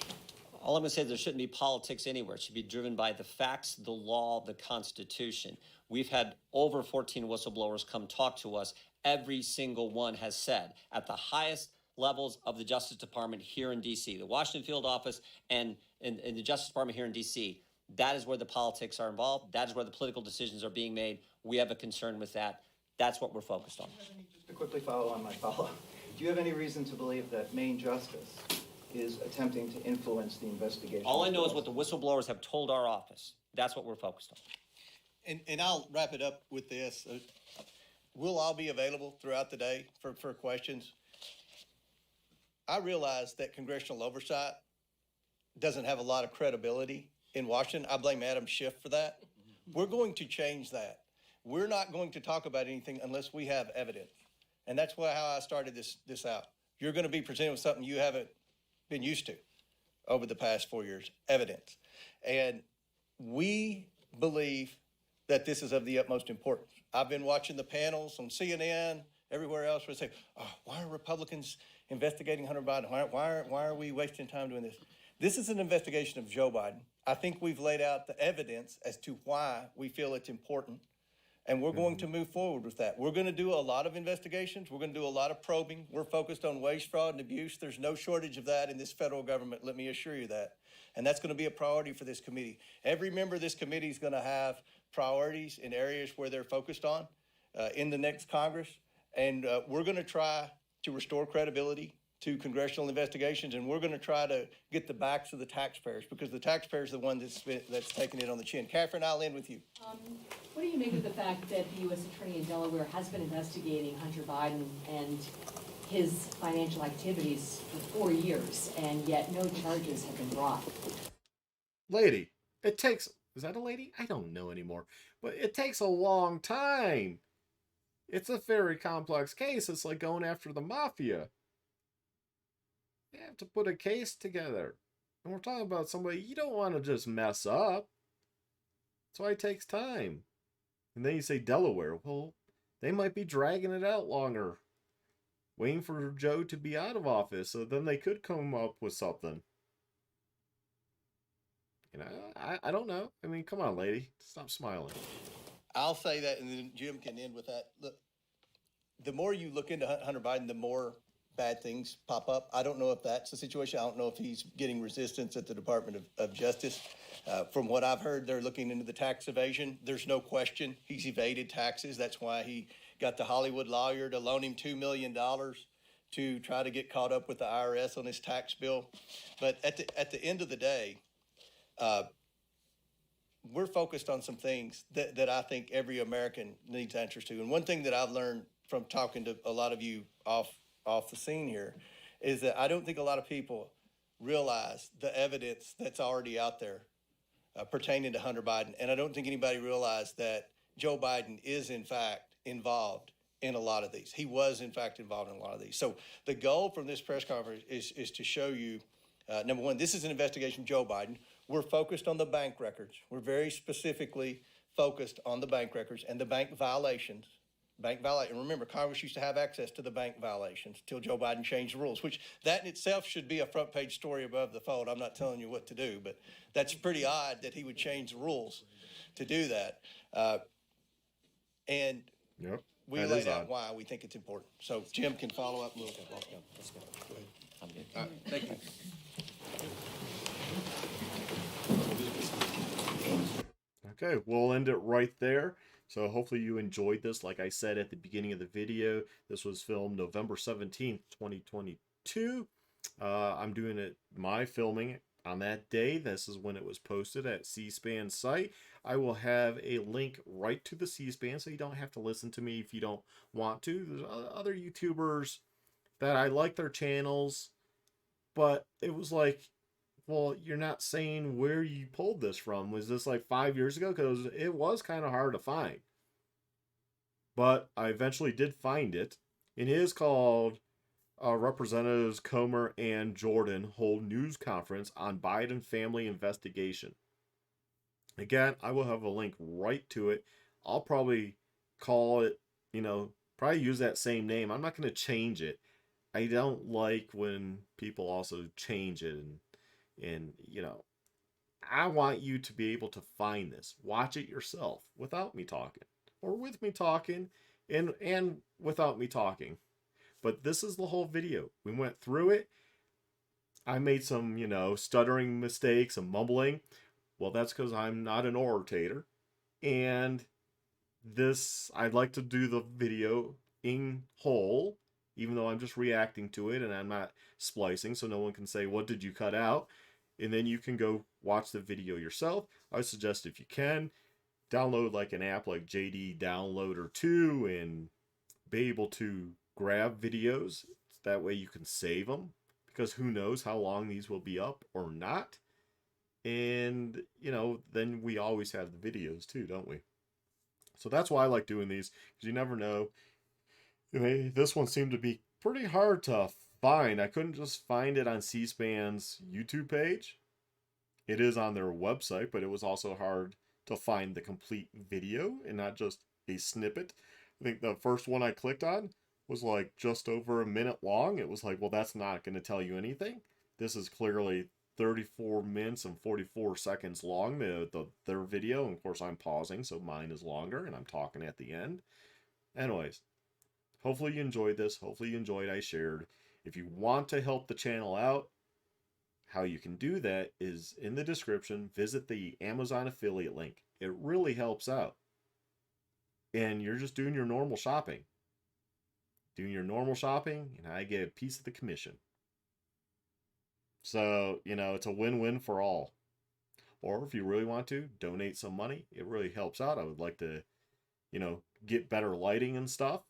All I'm going to say is there shouldn't be politics anywhere. It should be driven by the facts, the law, the Constitution. We've had over 14 whistleblowers come talk to us. Every single one has said at the highest levels of the Justice Department here in D.C., the Washington field office and in the Justice Department here in D.C., that is where the politics are involved. That is where the political decisions are being made. We have a concern with that. That's what we're focused on. Just to quickly follow on my follow-up, do you have any reason to believe that Maine Justice is attempting to influence the investigation? All I know is what the whistleblowers have told our office. That's what we're focused on. And I'll wrap it up with this. We'll all be available throughout the day for questions. I realize that congressional oversight doesn't have a lot of credibility in Washington. I blame Adam Schiff for that. We're going to change that. We're not going to talk about anything unless we have evidence. And that's how I started this out. You're going to be presented with something you haven't been used to over the past 4 years, evidence. And we believe that this is of the utmost importance. I've been watching the panels on CNN, everywhere else, where they say, why are Republicans investigating Hunter Biden? Why are we wasting time doing this? This is an investigation of Joe Biden. I think we've laid out the evidence as to why we feel it's important, and we're going to move forward with that. We're going to do a lot of investigations. We're going to do a lot of probing. We're focused on waste, fraud, and abuse. There's no shortage of that in this federal government, let me assure you that. And that's going to be a priority for this committee. Every member of this committee is going to have priorities in areas where they're focused on in the next Congress. And we're going to try to restore credibility to congressional investigations, and we're going to try to get the backs of the taxpayers, because the taxpayers are the one that's taking it on the chin. Catherine, I'll end with you. What do you make of the fact that the U.S. Attorney in Delaware has been investigating Hunter Biden and his financial activities for 4 years, and yet no charges have been brought? Lady, it takes... Is that a lady? I don't know anymore. But it takes a long time. It's a very complex case. It's like going after the mafia. You have to put a case together. And we're talking about somebody you don't want to just mess up. That's why it takes time. And then you say Delaware. Well, they might be dragging it out longer. Waiting for Joe to be out of office, so then they could come up with something. You know, I don't know. I mean, come on, lady, stop smiling. I'll say that, and then Jim can end with that. Look, the more you look into Hunter Biden, the more bad things pop up. I don't know if that's the situation. I don't know if he's getting resistance at the Department of Justice. From what I've heard, they're looking into the tax evasion. There's no question he's evaded taxes. That's why he got the Hollywood lawyer to loan him $2 million to try to get caught up with the IRS on his tax bill. But at the end of the day, we're focused on some things that I think every American needs answers to. And one thing that I've learned from talking to a lot of you off the scene here is that I don't think a lot of people realize the evidence that's already out there pertaining to Hunter Biden. And I don't think anybody realized that Joe Biden is in fact involved in a lot of these. He was in fact involved in a lot of these. So the goal from this press conference is to show you, number one, this is an investigation of Joe Biden. We're focused on the bank records. We're very specifically focused on the bank records and the bank violations. And remember, Congress used to have access to the bank violations until Joe Biden changed the rules, which that in itself should be a front page story above the fold. I'm not telling you what to do, but that's pretty odd that he would change the rules to do that. And Yep. we that laid is out odd. why we think it's important. So Jim can follow up. Let's go. Go ahead. I'm good. All right, thank you. Okay, we'll end it right there. So hopefully you enjoyed this. Like I said at the beginning of the video, this was filmed November 17th, 2022. I'm doing my filming on that day. This is when it was posted at C-SPAN site. I will have a link right to the C-SPAN, so you don't have to listen to me if you don't want to. There's other YouTubers that I like their channels, but it was like, well, you're not saying where you pulled this from. Was this like 5 years ago? Because it was kind of hard to find. But I eventually did find it. It is called Representatives Comer and Jordan hold news conference on Biden family investigation. Again, I will have a link right to it. I'll probably call it, probably use that same name. I'm not going to change it. I don't like when people also change it and I want you to be able to find this. Watch it yourself without me talking, or with me talking, and without me talking. But this is the whole video. We went through it. I made some, stuttering mistakes and mumbling. Well, that's because I'm not an orator. And I'd like to do the video in whole, even though I'm just reacting to it and I'm not splicing, so no one can say, what did you cut out? And then you can go watch the video yourself. I suggest if you can, download like an app like JD Downloader 2 and be able to grab videos. That way you can save them, because who knows how long these will be up or not. And, then we always have the videos too, don't we? So that's why I like doing these, because you never know. This one seemed to be pretty hard to find. I couldn't just find it on C-SPAN's YouTube page. It is on their website, but it was also hard to find the complete video and not just a snippet. I think the first one I clicked on was like just over a minute long. It was like, well, that's not going to tell you anything. This is clearly 34 minutes and 44 seconds long, their video. And of course, I'm pausing, so mine is longer, and I'm talking at the end. Anyways, hopefully you enjoyed this. Hopefully you enjoyed I shared. If you want to help the channel out, how you can do that is in the description. Visit the Amazon affiliate link. It really helps out. And you're just doing your normal shopping. And I get a piece of the commission. So, it's a win-win for all. Or if you really want to, donate some money. It really helps out. I would like to, get better lighting and stuff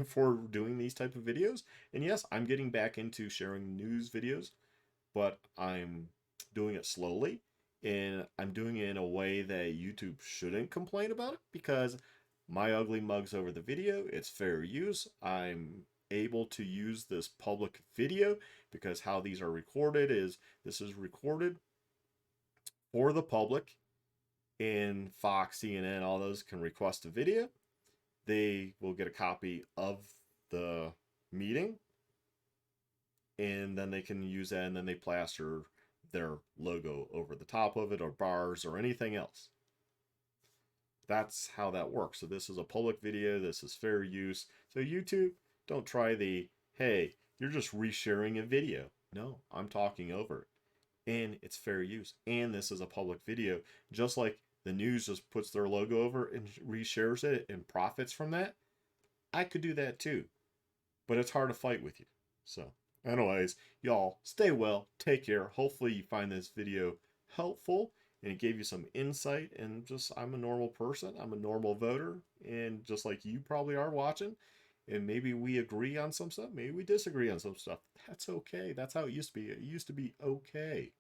for doing these type of videos. And yes, I'm getting back into sharing news videos, but I'm doing it slowly, and I'm doing it in a way that YouTube shouldn't complain about it, because my ugly mug's over the video. It's fair use. I'm able to use this public video because how these are recorded is this is recorded for the public, and Fox, CNN, all those can request a video. They will get a copy of the meeting, and then they can use that, and then they plaster their logo over the top of it or bars or anything else. That's how that works. So this is a public video. This is fair use. So YouTube, don't try the, hey, you're just resharing a video. No, I'm talking over it. And it's fair use. And this is a public video. Just like the news just puts their logo over and reshares it and profits from that, I could do that too. But it's hard to fight with you. So anyways, y'all stay well, take care. Hopefully you find this video helpful and it gave you some insight. And just, I'm a normal person, I'm a normal voter, and just like you probably are watching, and maybe we agree on some stuff, maybe we disagree on some stuff. That's okay. That's how it used to be. It used to be okay.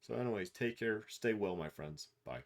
So anyways, take care, stay well, my friends. Bye.